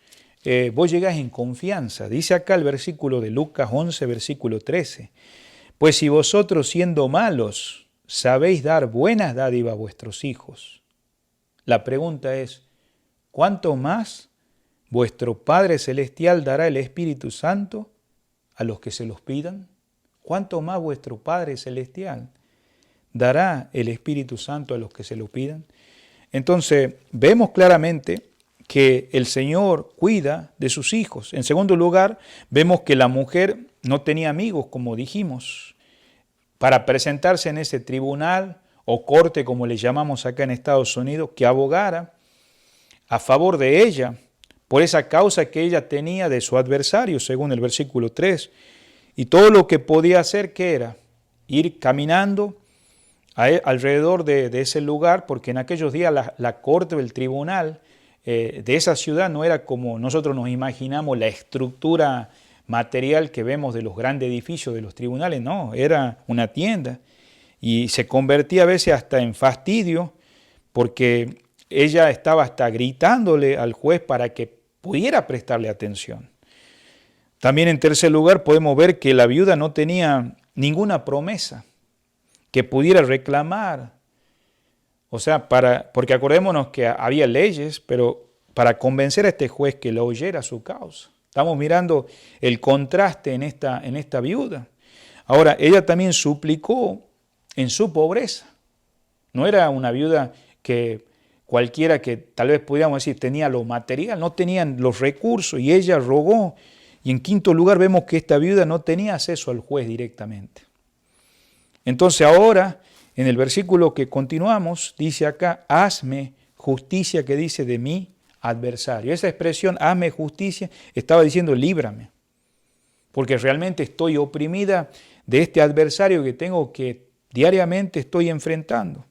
A: vos llegás en confianza. Dice acá el versículo de Lucas 11, versículo 13. Pues si vosotros siendo malos sabéis dar buenas dádivas a vuestros hijos. La pregunta es, ¿cuánto más vuestro Padre Celestial dará el Espíritu Santo a los que se los pidan? ¿Cuánto más vuestro Padre Celestial dará el Espíritu Santo a los que se lo pidan? Entonces, vemos claramente que el Señor cuida de sus hijos. En segundo lugar, vemos que la mujer no tenía amigos, como dijimos, para presentarse en ese tribunal o corte, como le llamamos acá en Estados Unidos, que abogara a favor de ella por esa causa que ella tenía de su adversario, según el versículo 3. Y todo lo que podía hacer, ¿qué era? Ir caminando alrededor de ese lugar, porque en aquellos días la corte o el tribunal de esa ciudad no era como nosotros nos imaginamos la estructura material que vemos de los grandes edificios de los tribunales, no, era una tienda y se convertía a veces hasta en fastidio porque ella estaba hasta gritándole al juez para que pudiera prestarle atención. También en tercer lugar podemos ver que la viuda no tenía ninguna promesa que pudiera reclamar. O sea, porque acordémonos que había leyes, pero para convencer a este juez que lo oyera su causa. Estamos mirando el contraste en esta viuda. Ahora, ella también suplicó en su pobreza. No era una viuda que cualquiera que tal vez pudiéramos decir tenía lo material, no tenían los recursos y ella rogó. Y en quinto lugar vemos que esta viuda no tenía acceso al juez directamente. Entonces ahora, en el versículo que continuamos, dice acá, hazme justicia, que dice de mi adversario. Esa expresión, hazme justicia, estaba diciendo líbrame, porque realmente estoy oprimida de este adversario que tengo, que diariamente estoy enfrentando.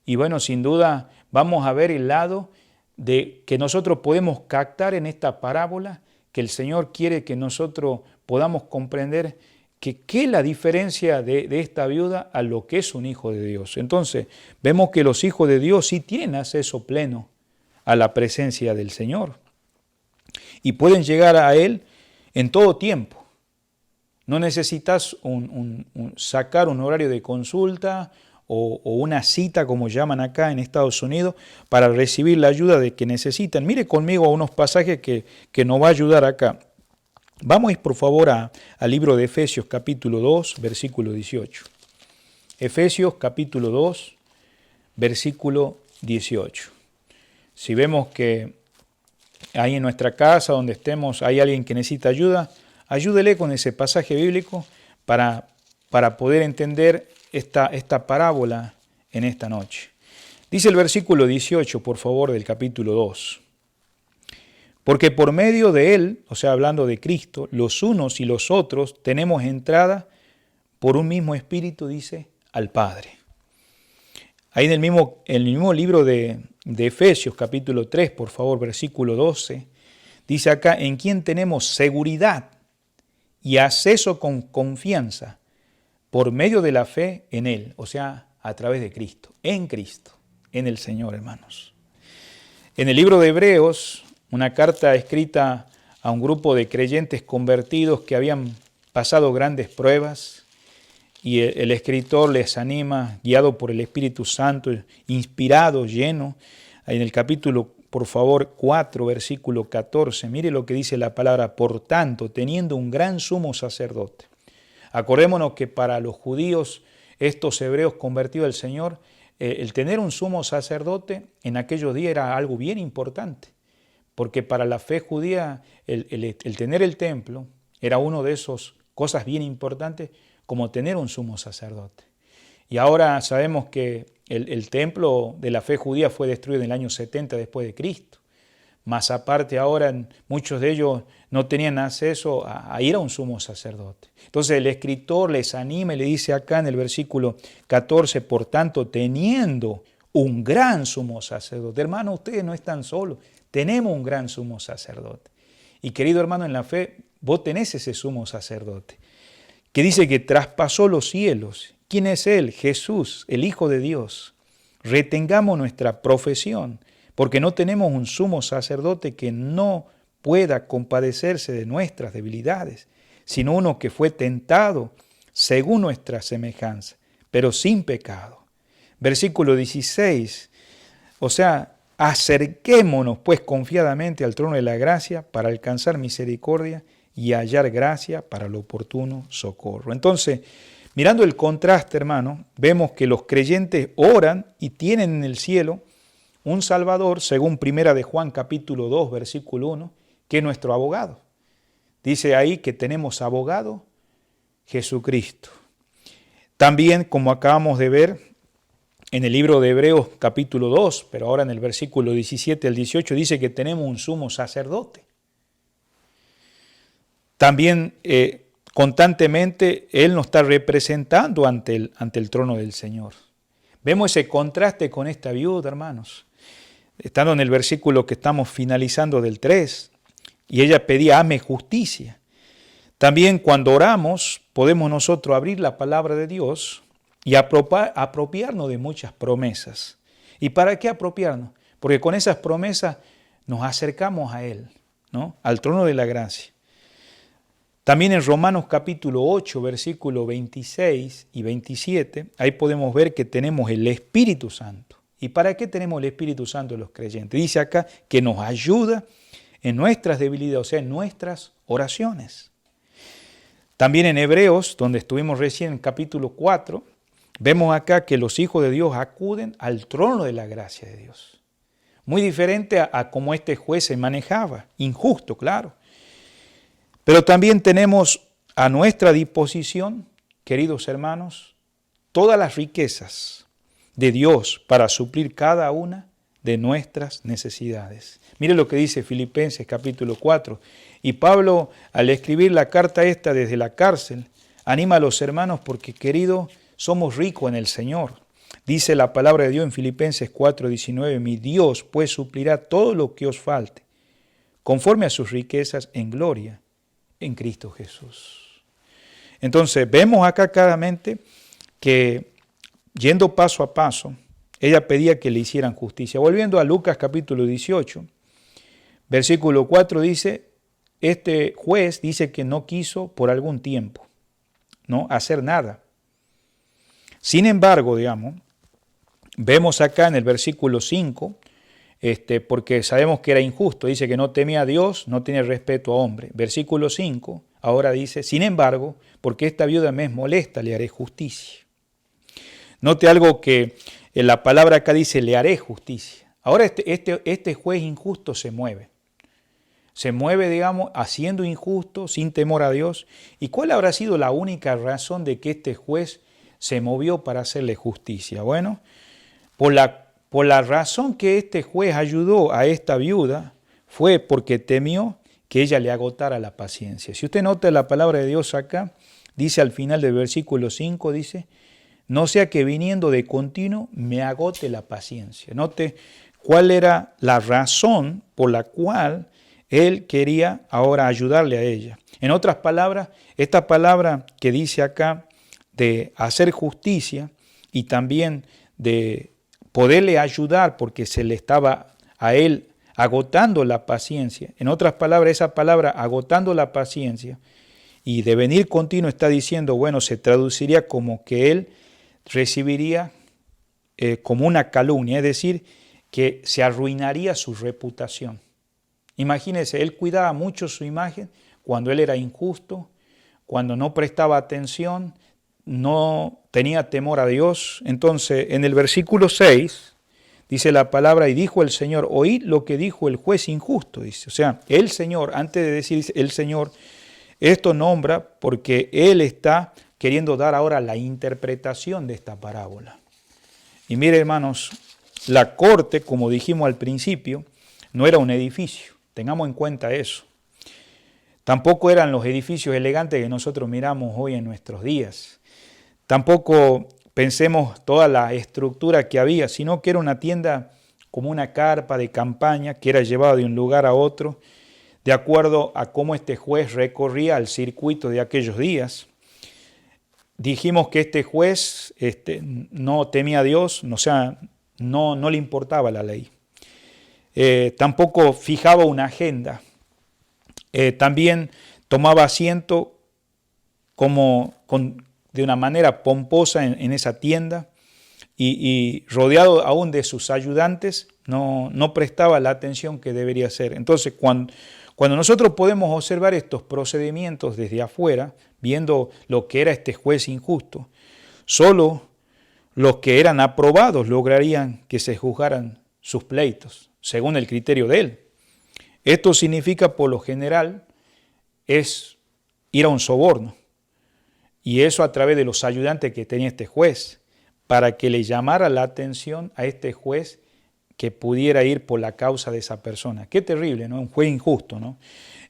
A: Y bueno, sin duda vamos a ver el lado de que nosotros podemos captar en esta parábola, que el Señor quiere que nosotros podamos comprender que qué es la diferencia de esta viuda a lo que es un hijo de Dios. Entonces, vemos que los hijos de Dios sí tienen acceso pleno a la presencia del Señor y pueden llegar a Él en todo tiempo. No necesitas sacar un horario de consulta o una cita, como llaman acá en Estados Unidos, para recibir la ayuda de que necesitan. Mire conmigo a unos pasajes que nos va a ayudar acá. Vamos a ir por favor al libro de Efesios capítulo 2, versículo 18. Efesios capítulo 2, versículo 18. Si vemos que ahí en nuestra casa, donde estemos, hay alguien que necesita ayuda, ayúdele con ese pasaje bíblico para poder entender esta parábola en esta noche. Dice el versículo 18, por favor, del capítulo 2. Porque por medio de Él, o sea, hablando de Cristo, los unos y los otros tenemos entrada por un mismo espíritu, dice, al Padre. Ahí en el mismo libro de Efesios, capítulo 3, por favor, versículo 12, dice acá, en quien tenemos seguridad y acceso con confianza por medio de la fe en Él, o sea, a través de Cristo, en el Señor, hermanos. En el libro de Hebreos, una carta escrita a un grupo de creyentes convertidos que habían pasado grandes pruebas, y el escritor les anima, guiado por el Espíritu Santo, inspirado, lleno. En el capítulo, por favor, 4, versículo 14, mire lo que dice la palabra, por tanto, teniendo un gran sumo sacerdote. Acordémonos que para los judíos, estos hebreos convertidos al Señor, el tener un sumo sacerdote en aquellos días era algo bien importante. Porque para la fe judía el tener el templo era una de esas cosas bien importantes como tener un sumo sacerdote. Y ahora sabemos que el templo de la fe judía fue destruido en el año 70 después de Cristo. Más aparte ahora muchos de ellos no tenían acceso a ir a un sumo sacerdote. Entonces el escritor les anima y le dice acá en el versículo 14, por tanto, teniendo un gran sumo sacerdote. Hermano, ustedes no están solos. Tenemos un gran sumo sacerdote. Y querido hermano en la fe, vos tenés ese sumo sacerdote, que dice que traspasó los cielos. ¿Quién es Él? Jesús, el Hijo de Dios. Retengamos nuestra profesión, porque no tenemos un sumo sacerdote que no pueda compadecerse de nuestras debilidades, sino uno que fue tentado según nuestra semejanza, pero sin pecado. Versículo 16, o sea, acerquémonos pues confiadamente al trono de la gracia para alcanzar misericordia y hallar gracia para el oportuno socorro. Entonces, mirando el contraste, hermano, vemos que los creyentes oran y tienen en el cielo un Salvador, según Primera de Juan capítulo 2, versículo 1, que es nuestro abogado. Dice ahí que tenemos abogado, Jesucristo. También, como acabamos de ver, en el libro de Hebreos capítulo 2, pero ahora en el versículo 17 al 18, dice que tenemos un sumo sacerdote. También constantemente Él nos está representando ante el trono del Señor. Vemos ese contraste con esta viuda, hermanos. Estando en el versículo que estamos finalizando del 3, y ella pedía, hazme justicia. También cuando oramos, podemos nosotros abrir la palabra de Dios y apropiarnos de muchas promesas. ¿Y para qué apropiarnos? Porque con esas promesas nos acercamos a Él, ¿no? Al trono de la gracia. También en Romanos capítulo 8, versículos 26 y 27, ahí podemos ver que tenemos el Espíritu Santo. ¿Y para qué tenemos el Espíritu Santo los creyentes? Dice acá que nos ayuda en nuestras debilidades, o sea, en nuestras oraciones. También en Hebreos, donde estuvimos recién en capítulo 4, vemos acá que los hijos de Dios acuden al trono de la gracia de Dios. Muy diferente a cómo este juez se manejaba, injusto, claro. Pero también tenemos a nuestra disposición, queridos hermanos, todas las riquezas de Dios para suplir cada una de nuestras necesidades. Mire lo que dice Filipenses capítulo 4. Y Pablo, al escribir la carta esta desde la cárcel, anima a los hermanos porque, querido, somos ricos en el Señor. Dice la palabra de Dios en Filipenses 4:19, mi Dios pues suplirá todo lo que os falte, conforme a sus riquezas en gloria en Cristo Jesús. Entonces, vemos acá claramente que, yendo paso a paso, ella pedía que le hicieran justicia. Volviendo a Lucas capítulo 18, versículo 4 dice, este juez dice que no quiso por algún tiempo, ¿no?, hacer nada. Sin embargo, vemos acá en el versículo 5, porque sabemos que era injusto, dice que no temía a Dios, no tenía respeto a hombre. Versículo 5, ahora dice, sin embargo, porque esta viuda me es molesta, le haré justicia. Note algo que en la palabra acá dice, le haré justicia. Ahora este juez injusto se mueve. Se mueve, haciendo injusto, sin temor a Dios. ¿Y cuál habrá sido la única razón de que este juez se movió para hacerle justicia? Bueno, por la razón que este juez ayudó a esta viuda fue porque temió que ella le agotara la paciencia. Si usted nota la palabra de Dios acá, dice al final del versículo 5, dice, no sea que viniendo de continuo me agote la paciencia. Note cuál era la razón por la cual él quería ahora ayudarle a ella. En otras palabras, esta palabra que dice acá de hacer justicia y también de poderle ayudar porque se le estaba a él agotando la paciencia. En otras palabras, esa palabra agotando la paciencia y de venir continuo está diciendo, bueno, se traduciría como que él recibiría como una calumnia, es decir, que se arruinaría su reputación. Imagínense, él cuidaba mucho su imagen cuando él era injusto, cuando no prestaba atención, no tenía temor a Dios. Entonces, en el versículo 6, dice la palabra, y dijo el Señor, oíd lo que dijo el juez injusto, dice. O sea, el Señor, antes de decir el Señor, esto nombra porque Él está queriendo dar ahora la interpretación de esta parábola. Y mire, hermanos, la corte, como dijimos al principio, no era un edificio, tengamos en cuenta eso. Tampoco eran los edificios elegantes que nosotros miramos hoy en nuestros días. Tampoco pensemos toda la estructura que había, sino que era una tienda como una carpa de campaña que era llevada de un lugar a otro, de acuerdo a cómo este juez recorría el circuito de aquellos días. Dijimos que este juez no temía a Dios, o sea, no le importaba la ley. Tampoco fijaba una agenda. También tomaba asiento de una manera pomposa en esa tienda y rodeado aún de sus ayudantes, no prestaba la atención que debería ser. Entonces, cuando nosotros podemos observar estos procedimientos desde afuera, viendo lo que era este juez injusto, solo los que eran aprobados lograrían que se juzgaran sus pleitos, según el criterio de él. Esto significa, por lo general, es ir a un soborno. Y eso a través de los ayudantes que tenía este juez, para que le llamara la atención a este juez que pudiera ir por la causa de esa persona. Qué terrible, ¿no? Un juez injusto, ¿no?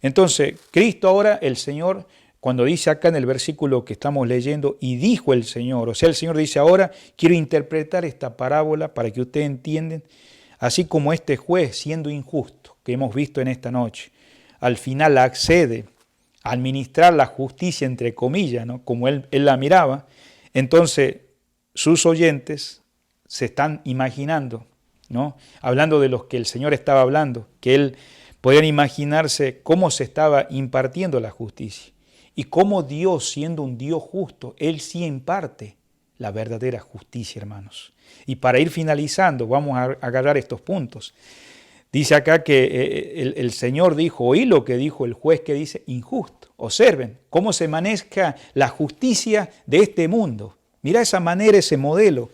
A: Entonces, Cristo ahora, el Señor, cuando dice acá en el versículo que estamos leyendo, y dijo el Señor, o sea, el Señor dice, ahora quiero interpretar esta parábola para que ustedes entiendan, así como este juez, siendo injusto, que hemos visto en esta noche, al final accede a administrar la justicia, entre comillas, ¿no?, como él la miraba, entonces sus oyentes se están imaginando, ¿no?, hablando de los que el Señor estaba hablando, que él podían imaginarse cómo se estaba impartiendo la justicia y cómo Dios, siendo un Dios justo, Él sí imparte la verdadera justicia, hermanos. Y para ir finalizando, vamos a agarrar estos puntos. Dice acá que el Señor dijo, oí lo que dijo el juez que dice injusto. Observen cómo se maneja la justicia de este mundo. Mira esa manera, ese modelo.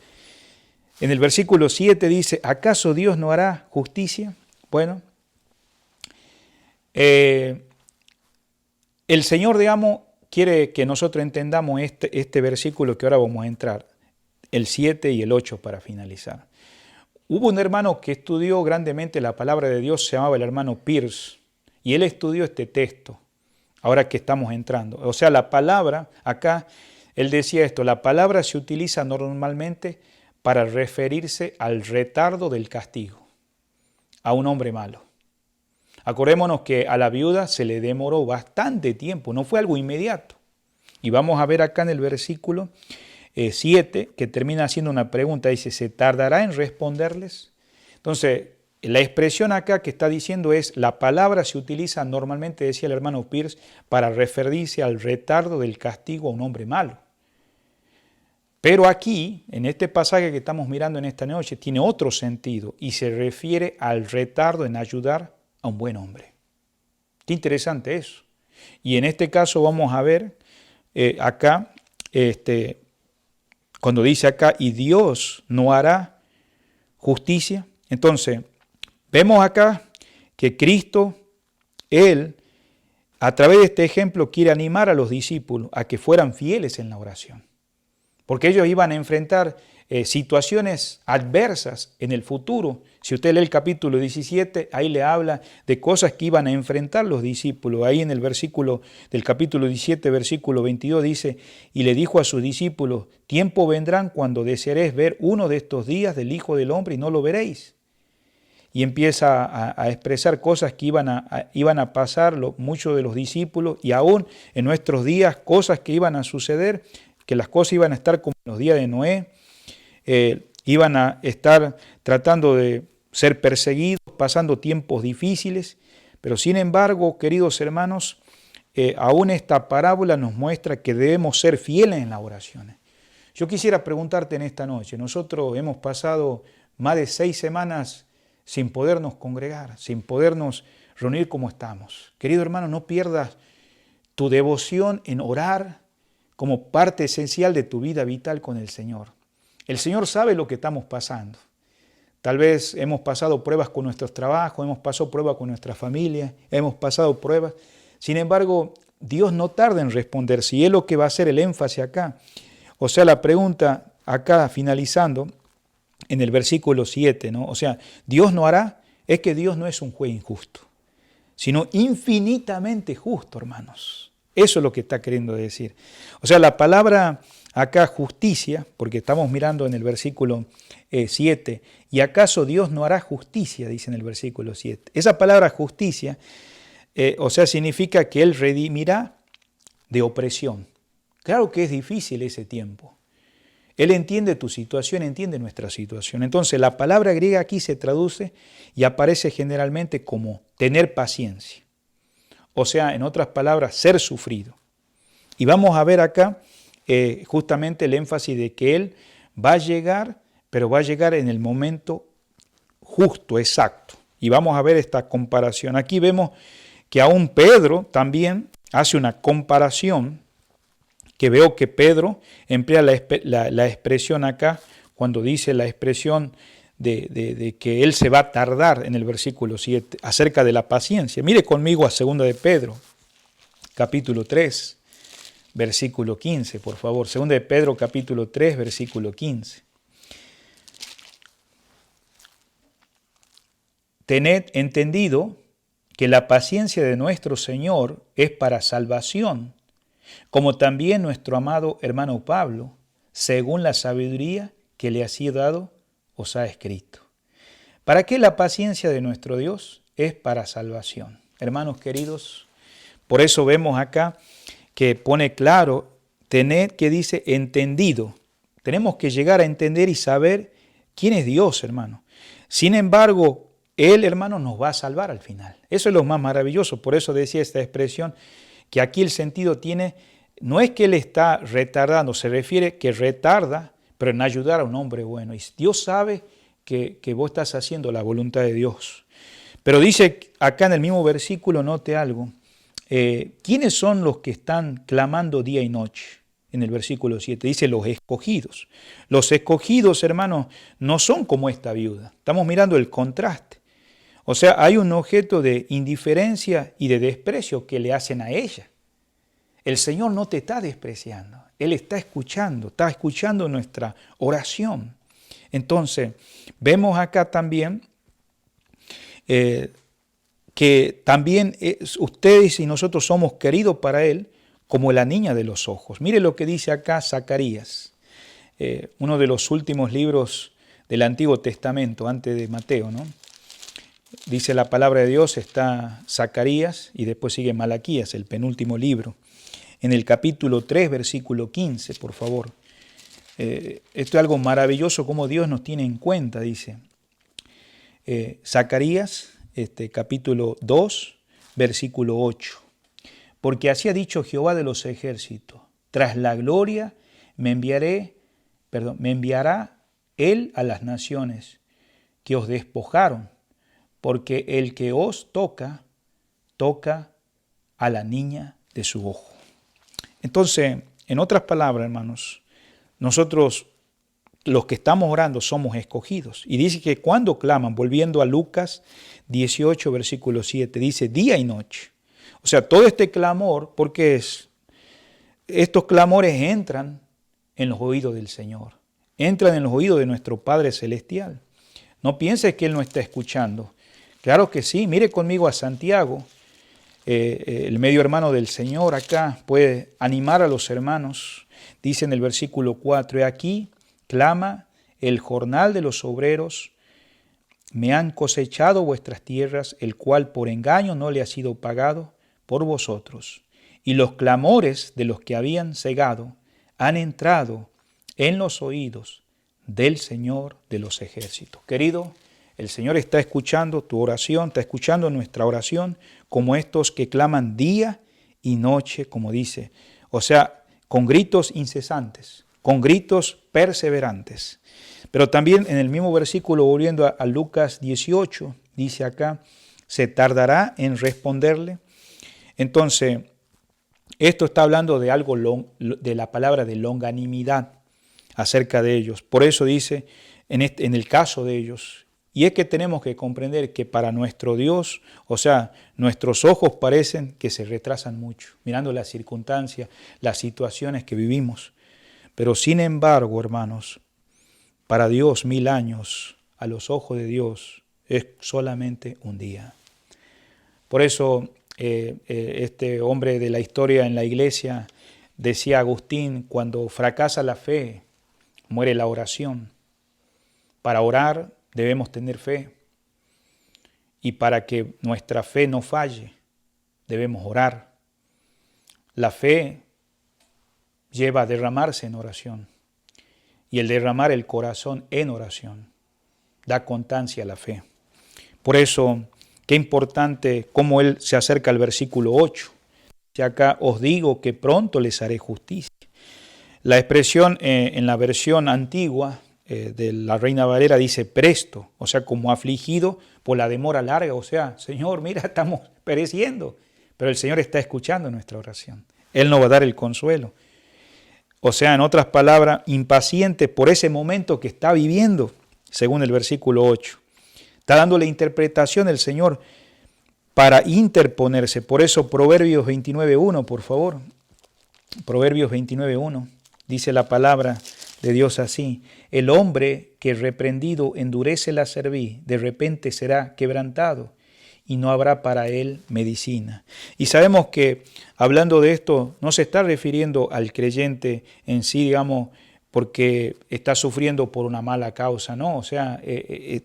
A: En el versículo 7 dice, ¿acaso Dios no hará justicia? Bueno, el Señor, digamos, quiere que nosotros entendamos este versículo que ahora vamos a entrar, el 7 y el 8 para finalizar. Hubo un hermano que estudió grandemente la palabra de Dios, se llamaba el hermano Pierce, y él estudió este texto, ahora que estamos entrando. O sea, la palabra, acá, él decía esto, la palabra se utiliza normalmente para referirse al retardo del castigo a un hombre malo. Acordémonos que a la viuda se le demoró bastante tiempo, no fue algo inmediato. Y vamos a ver acá en el versículo 7, que termina haciendo una pregunta, dice, ¿se tardará en responderles? Entonces, la expresión acá que está diciendo es, la palabra se utiliza normalmente, decía el hermano Pierce, para referirse al retardo del castigo a un hombre malo. Pero aquí, en este pasaje que estamos mirando en esta noche, tiene otro sentido y se refiere al retardo en ayudar a un buen hombre. Qué interesante eso. Y en este caso vamos a ver acá, cuando dice acá, y Dios no hará justicia. Entonces, vemos acá que Cristo, Él, a través de este ejemplo, quiere animar a los discípulos a que fueran fieles en la oración. Porque ellos iban a enfrentar situaciones adversas en el futuro. Si usted lee el capítulo 17, ahí le habla de cosas que iban a enfrentar los discípulos. Ahí en el versículo del capítulo 17, versículo 22 dice, y le dijo a sus discípulos, tiempo vendrán cuando desearéis ver uno de estos días del Hijo del Hombre y no lo veréis. Y empieza a expresar cosas que iban a pasar muchos de los discípulos y aún en nuestros días cosas que iban a suceder, que las cosas iban a estar como en los días de Noé, iban a estar tratando de ser perseguidos, pasando tiempos difíciles, pero sin embargo, queridos hermanos, aún esta parábola nos muestra que debemos ser fieles en las oraciones. Yo quisiera preguntarte en esta noche, nosotros hemos pasado más de 6 semanas sin podernos congregar, sin podernos reunir como estamos. Querido hermano, no pierdas tu devoción en orar como parte esencial de tu vida vital con el Señor. El Señor sabe lo que estamos pasando. Tal vez hemos pasado pruebas con nuestros trabajos, hemos pasado pruebas con nuestra familia, hemos pasado pruebas. Sin embargo, Dios no tarda en responder, si es lo que va a ser el énfasis acá. O sea, la pregunta acá finalizando en el versículo 7, ¿no? O sea, Dios no hará, es que Dios no es un juez injusto, sino infinitamente justo, hermanos. Eso es lo que está queriendo decir. O sea, la palabra acá justicia, porque estamos mirando en el versículo 7, ¿y acaso Dios no hará justicia? Dice en el versículo 7. Esa palabra justicia, o sea, significa que Él redimirá de opresión. Claro que es difícil ese tiempo. Él entiende tu situación, entiende nuestra situación. Entonces, la palabra griega aquí se traduce y aparece generalmente como tener paciencia. O sea, en otras palabras, ser sufrido. Y vamos a ver acá justamente el énfasis de que Él va a llegar, pero va a llegar en el momento justo, exacto. Y vamos a ver esta comparación. Aquí vemos que aún Pedro también hace una comparación, que veo que Pedro emplea la expresión acá, cuando dice la expresión de que Él se va a tardar en el versículo 7, acerca de la paciencia. Mire conmigo a 2 de Pedro, capítulo 3, versículo 15, por favor. 2 de Pedro, capítulo 3, versículo 15. Tened entendido que la paciencia de nuestro Señor es para salvación, como también nuestro amado hermano Pablo, según la sabiduría que le ha sido dado, os ha escrito. ¿Para qué la paciencia de nuestro Dios? Es para salvación. Hermanos queridos, por eso vemos acá que pone claro, tened, que dice entendido. Tenemos que llegar a entender y saber quién es Dios, hermano. Sin embargo, Él, hermano, nos va a salvar al final. Eso es lo más maravilloso. Por eso decía esta expresión, que aquí el sentido tiene, no es que Él está retardando, se refiere que retarda, pero en ayudar a un hombre bueno. Y Dios sabe que vos estás haciendo la voluntad de Dios. Pero dice acá en el mismo versículo, note algo, ¿quiénes son los que están clamando día y noche? En el versículo 7 dice los escogidos. Los escogidos, hermanos, no son como esta viuda. Estamos mirando el contraste. O sea, hay un objeto de indiferencia y de desprecio que le hacen a ella. El Señor no te está despreciando. Él está escuchando nuestra oración. Entonces, vemos acá también que también ustedes y nosotros somos queridos para Él como la niña de los ojos. Mire lo que dice acá Zacarías, uno de los últimos libros del Antiguo Testamento, antes de Mateo, ¿no? Dice la palabra de Dios, está Zacarías y después sigue Malaquías, el penúltimo libro. En el capítulo 3, versículo 15, por favor. Esto es algo maravilloso como Dios nos tiene en cuenta, dice. Zacarías, capítulo 2, versículo 8. Porque así ha dicho Jehová de los ejércitos, tras la gloria me enviará Él a las naciones que os despojaron, porque el que os toca, toca a la niña de su ojo. Entonces, en otras palabras, hermanos, nosotros los que estamos orando somos escogidos. Y dice que cuando claman, volviendo a Lucas 18, versículo 7, dice día y noche. O sea, todo este clamor, porque estos clamores entran en los oídos del Señor, entran en los oídos de nuestro Padre Celestial. No pienses que Él no está escuchando. Claro que sí, mire conmigo a Santiago, el medio hermano del Señor acá, puede animar a los hermanos. Dice en el versículo 4, aquí clama el jornal de los obreros, me han cosechado vuestras tierras, el cual por engaño no le ha sido pagado por vosotros. Y los clamores de los que habían cegado han entrado en los oídos del Señor de los ejércitos. Querido, el Señor está escuchando tu oración, está escuchando nuestra oración, como estos que claman día y noche, como dice. O sea, con gritos incesantes, con gritos perseverantes. Pero también en el mismo versículo, volviendo a Lucas 18, dice acá, se tardará en responderle. Entonces, esto está hablando de algo, de la palabra de longanimidad acerca de ellos. Por eso dice, en el caso de ellos, y es que tenemos que comprender que para nuestro Dios, o sea, nuestros ojos parecen que se retrasan mucho, mirando las circunstancias, las situaciones que vivimos. Pero sin embargo, hermanos, para Dios 1000 años, a los ojos de Dios, es solamente un día. Por eso, este hombre de la historia en la iglesia, decía Agustín, cuando fracasa la fe, muere la oración. Para orar debemos tener fe. Y para que nuestra fe no falle, debemos orar. La fe lleva a derramarse en oración. Y el derramar el corazón en oración da constancia a la fe. Por eso, qué importante cómo él se acerca al versículo 8. Y acá os digo que pronto les haré justicia. La expresión en la versión antigua de la Reina Valera dice presto, o sea, como afligido por la demora larga. O sea, Señor, mira, estamos pereciendo. Pero el Señor está escuchando nuestra oración. Él nos va a dar el consuelo. O sea, en otras palabras, impaciente por ese momento que está viviendo, según el versículo 8. Está dando la interpretación el Señor para interponerse. Por eso Proverbios 29.1, por favor. Proverbios 29.1, dice la palabra de Dios así. El hombre que reprendido endurece la cerviz, de repente será quebrantado y no habrá para él medicina. Y sabemos que hablando de esto no se está refiriendo al creyente en sí, digamos, porque está sufriendo por una mala causa, no, o sea,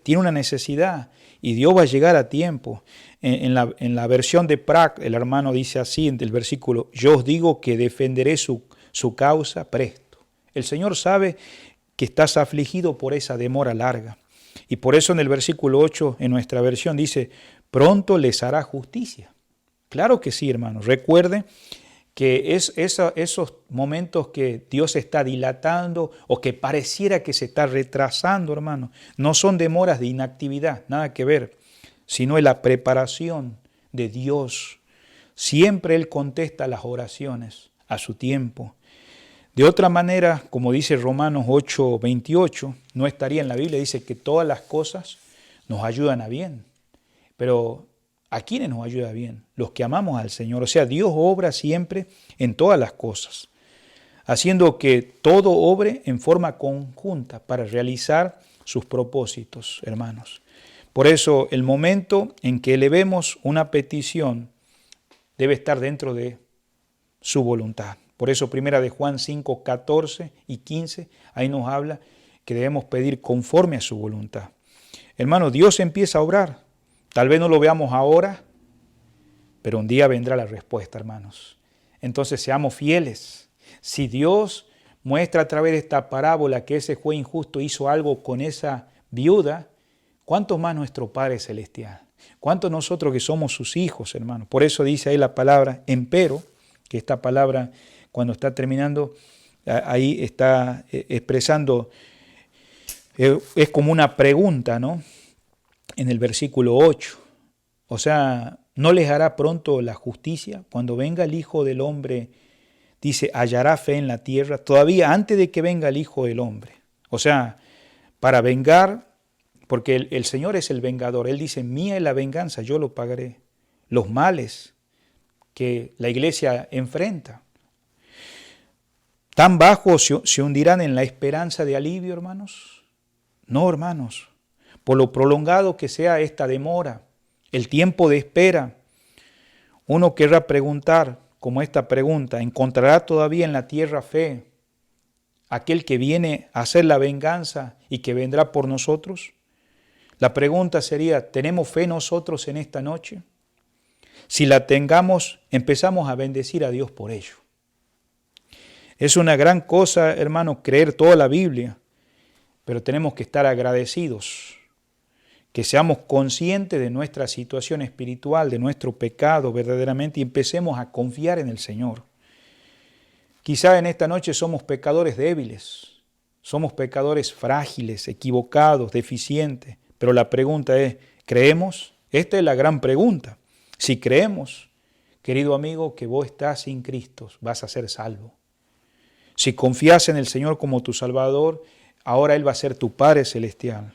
A: tiene una necesidad y Dios va a llegar a tiempo. En la versión de Prac, el hermano dice así en el versículo, yo os digo que defenderé su causa presto. El Señor sabe que estás afligido por esa demora larga. Y por eso en el versículo 8, en nuestra versión, dice, pronto les hará justicia. Claro que sí, hermanos. Recuerde que esos momentos que Dios está dilatando o que pareciera que se está retrasando, hermano, no son demoras de inactividad, nada que ver. sino es la preparación de Dios. Siempre Él contesta las oraciones a su tiempo. De otra manera, como dice Romanos 8:28, no estaría en la Biblia, dice que todas las cosas nos ayudan a bien. Pero ¿a quiénes nos ayuda bien? Los que amamos al Señor. O sea, Dios obra siempre en todas las cosas, haciendo que todo obre en forma conjunta para realizar sus propósitos, hermanos. Por eso, el momento en que elevemos una petición debe estar dentro de su voluntad. Por eso, primera de Juan 5, 14 y 15, ahí nos habla que debemos pedir conforme a su voluntad. Hermano, Dios empieza a obrar. Tal vez no lo veamos ahora, pero un día vendrá la respuesta, hermanos. Entonces, seamos fieles. Si Dios muestra a través de esta parábola que ese juez injusto hizo algo con esa viuda, ¿cuánto más nuestro Padre Celestial? ¿Cuánto nosotros que somos sus hijos, hermanos? Por eso dice ahí la palabra empero, que esta palabra cuando está terminando, ahí está expresando, es como una pregunta, ¿no? En el versículo 8. O sea, ¿no les hará pronto la justicia? Cuando venga el Hijo del Hombre, dice, hallará fe en la tierra, todavía antes de que venga el Hijo del Hombre. O sea, para vengar, porque el Señor es el vengador. Él dice, mía es la venganza, yo lo pagaré. Los males que la iglesia enfrenta. ¿Tan bajos se hundirán en la esperanza de alivio, hermanos? No, hermanos. Por lo prolongado que sea esta demora, el tiempo de espera, uno querrá preguntar, como esta pregunta, ¿encontrará todavía en la tierra fe aquel que viene a hacer la venganza y que vendrá por nosotros? La pregunta sería, ¿tenemos fe nosotros en esta noche? Si la tengamos, empezamos a bendecir a Dios por ello. Es una gran cosa, hermano, creer toda la Biblia, pero tenemos que estar agradecidos, que seamos conscientes de nuestra situación espiritual, de nuestro pecado verdaderamente y empecemos a confiar en el Señor. Quizá en esta noche somos pecadores débiles, somos pecadores frágiles, equivocados, deficientes, pero la pregunta es, ¿creemos? Esta es la gran pregunta. Si creemos, querido amigo, que vos estás sin Cristo, vas a ser salvo. Si confías en el Señor como tu Salvador, ahora Él va a ser tu Padre Celestial.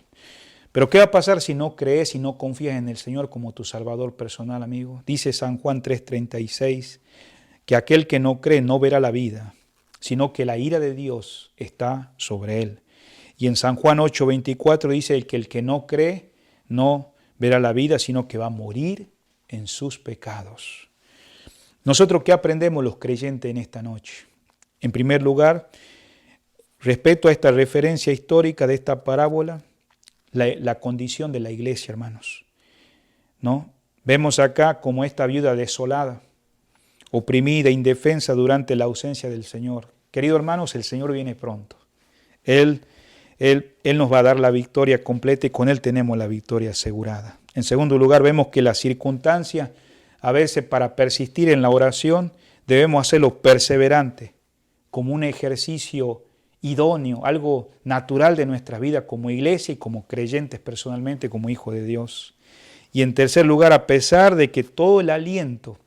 A: Pero ¿qué va a pasar si no crees y no confías en el Señor como tu Salvador personal, amigo? Dice San Juan 3:36, que aquel que no cree no verá la vida, sino que la ira de Dios está sobre él. Y en San Juan 8:24 dice que el que no cree no verá la vida, sino que va a morir en sus pecados. ¿Nosotros qué aprendemos los creyentes en esta noche? En primer lugar, respecto a esta referencia histórica de esta parábola, la condición de la iglesia, hermanos, ¿no? Vemos acá como esta viuda desolada, oprimida, indefensa durante la ausencia del Señor. Queridos hermanos, el Señor viene pronto. Él nos va a dar la victoria completa y con Él tenemos la victoria asegurada. En segundo lugar, vemos que las circunstancias, a veces para persistir en la oración, debemos hacerlo perseverante, como un ejercicio idóneo, algo natural de nuestra vida como iglesia y como creyentes personalmente, como hijos de Dios. Y en tercer lugar, a pesar de que todo el aliento,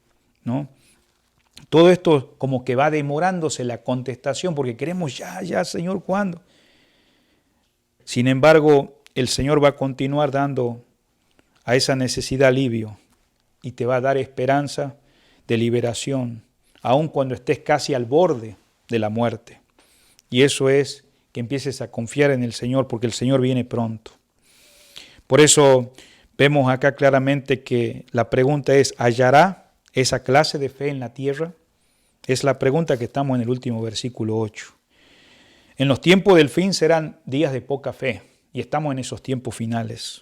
A: ¿no? Todo esto como que va demorándose la contestación porque queremos ya, Señor, ¿cuándo? Sin embargo, el Señor va a continuar dando a esa necesidad alivio y te va a dar esperanza de liberación, aun cuando estés casi al borde de la muerte. Y eso es que empieces a confiar en el Señor porque el Señor viene pronto. Por eso vemos acá claramente que la pregunta es, ¿hallará esa clase de fe en la tierra? Es la pregunta que estamos en el último versículo 8. En los tiempos del fin serán días de poca fe y estamos en esos tiempos finales.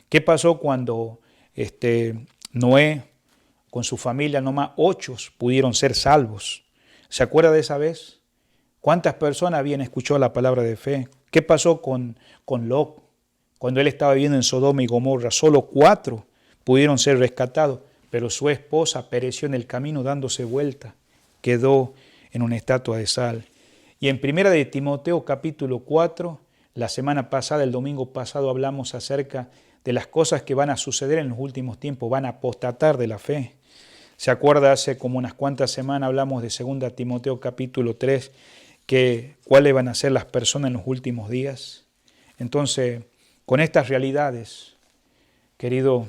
A: ¿Qué pasó cuando Noé con su familia, nomás 8 pudieron ser salvos? ¿Se acuerda de esa vez? ¿Cuántas personas habían escuchado la palabra de fe? ¿Qué pasó con Lot? Cuando él estaba viviendo en Sodoma y Gomorra, solo 4 pudieron ser rescatados, pero su esposa pereció en el camino dándose vuelta, quedó en una estatua de sal. Y en 1 de Timoteo capítulo 4, la semana pasada, el domingo pasado, hablamos acerca de las cosas que van a suceder en los últimos tiempos, van a apostatar de la fe. ¿Se acuerda? Hace como unas cuantas semanas hablamos de 2 Timoteo capítulo 3, que cuáles van a ser las personas en los últimos días. Entonces, con estas realidades, querido,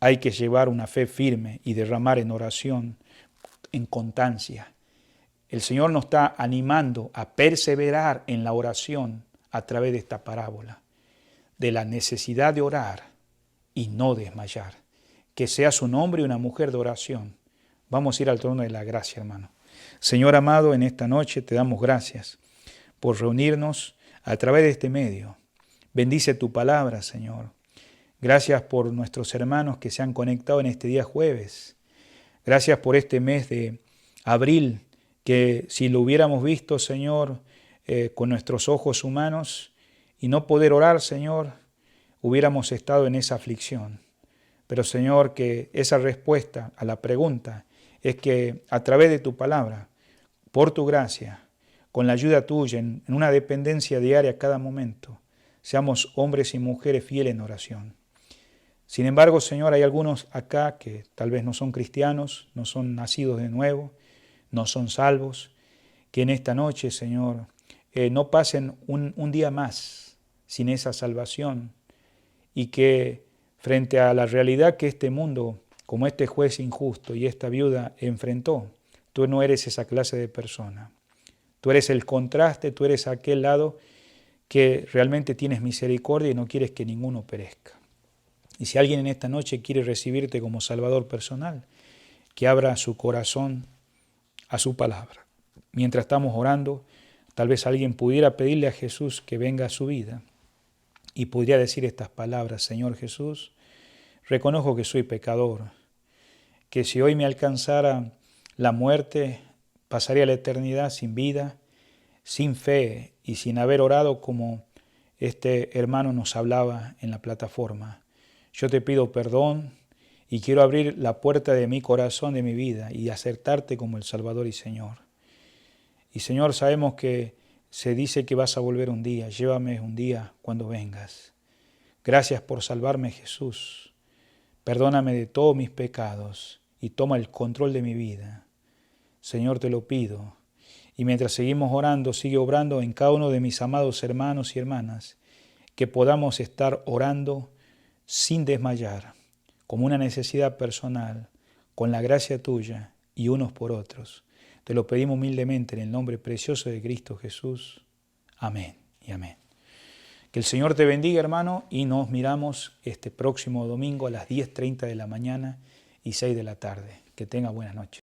A: hay que llevar una fe firme y derramar en oración, en constancia. El Señor nos está animando a perseverar en la oración a través de esta parábola, de la necesidad de orar y no desmayar. Que seas un hombre y una mujer de oración. Vamos a ir al trono de la gracia, hermano. Señor amado, en esta noche te damos gracias por reunirnos a través de este medio. Bendice tu palabra, Señor. Gracias por nuestros hermanos que se han conectado en este día jueves. Gracias por este mes de abril, que si lo hubiéramos visto, Señor, con nuestros ojos humanos y no poder orar, Señor, hubiéramos estado en esa aflicción. Pero, Señor, que esa respuesta a la pregunta es que a través de tu palabra, por tu gracia, con la ayuda tuya, en una dependencia diaria a cada momento, seamos hombres y mujeres fieles en oración. Sin embargo, Señor, hay algunos acá que tal vez no son cristianos, no son nacidos de nuevo, no son salvos, que en esta noche, Señor, no pasen un día más sin esa salvación y que frente a la realidad que este mundo, como este juez injusto y esta viuda enfrentó, tú no eres esa clase de persona. Tú eres el contraste, tú eres aquel lado que realmente tienes misericordia y no quieres que ninguno perezca. Y si alguien en esta noche quiere recibirte como Salvador personal, que abra su corazón a su palabra. Mientras estamos orando, tal vez alguien pudiera pedirle a Jesús que venga a su vida y podría decir estas palabras: Señor Jesús, reconozco que soy pecador, que si hoy me alcanzara la muerte, pasaría la eternidad sin vida, sin fe y sin haber orado como este hermano nos hablaba en la plataforma. Yo te pido perdón y quiero abrir la puerta de mi corazón, de mi vida, y aceptarte como el Salvador y Señor. Y Señor, sabemos que se dice que vas a volver un día. Llévame un día cuando vengas. Gracias por salvarme, Jesús. Perdóname de todos mis pecados y toma el control de mi vida. Señor, te lo pido. Y mientras seguimos orando, sigue obrando en cada uno de mis amados hermanos y hermanas, que podamos estar orando sin desmayar, como una necesidad personal, con la gracia tuya y unos por otros. Te lo pedimos humildemente en el nombre precioso de Cristo Jesús. Amén y amén. Que el Señor te bendiga, hermano, y nos miramos este próximo domingo a las 10:30 de la mañana y 6 de la tarde. Que tenga buenas noches.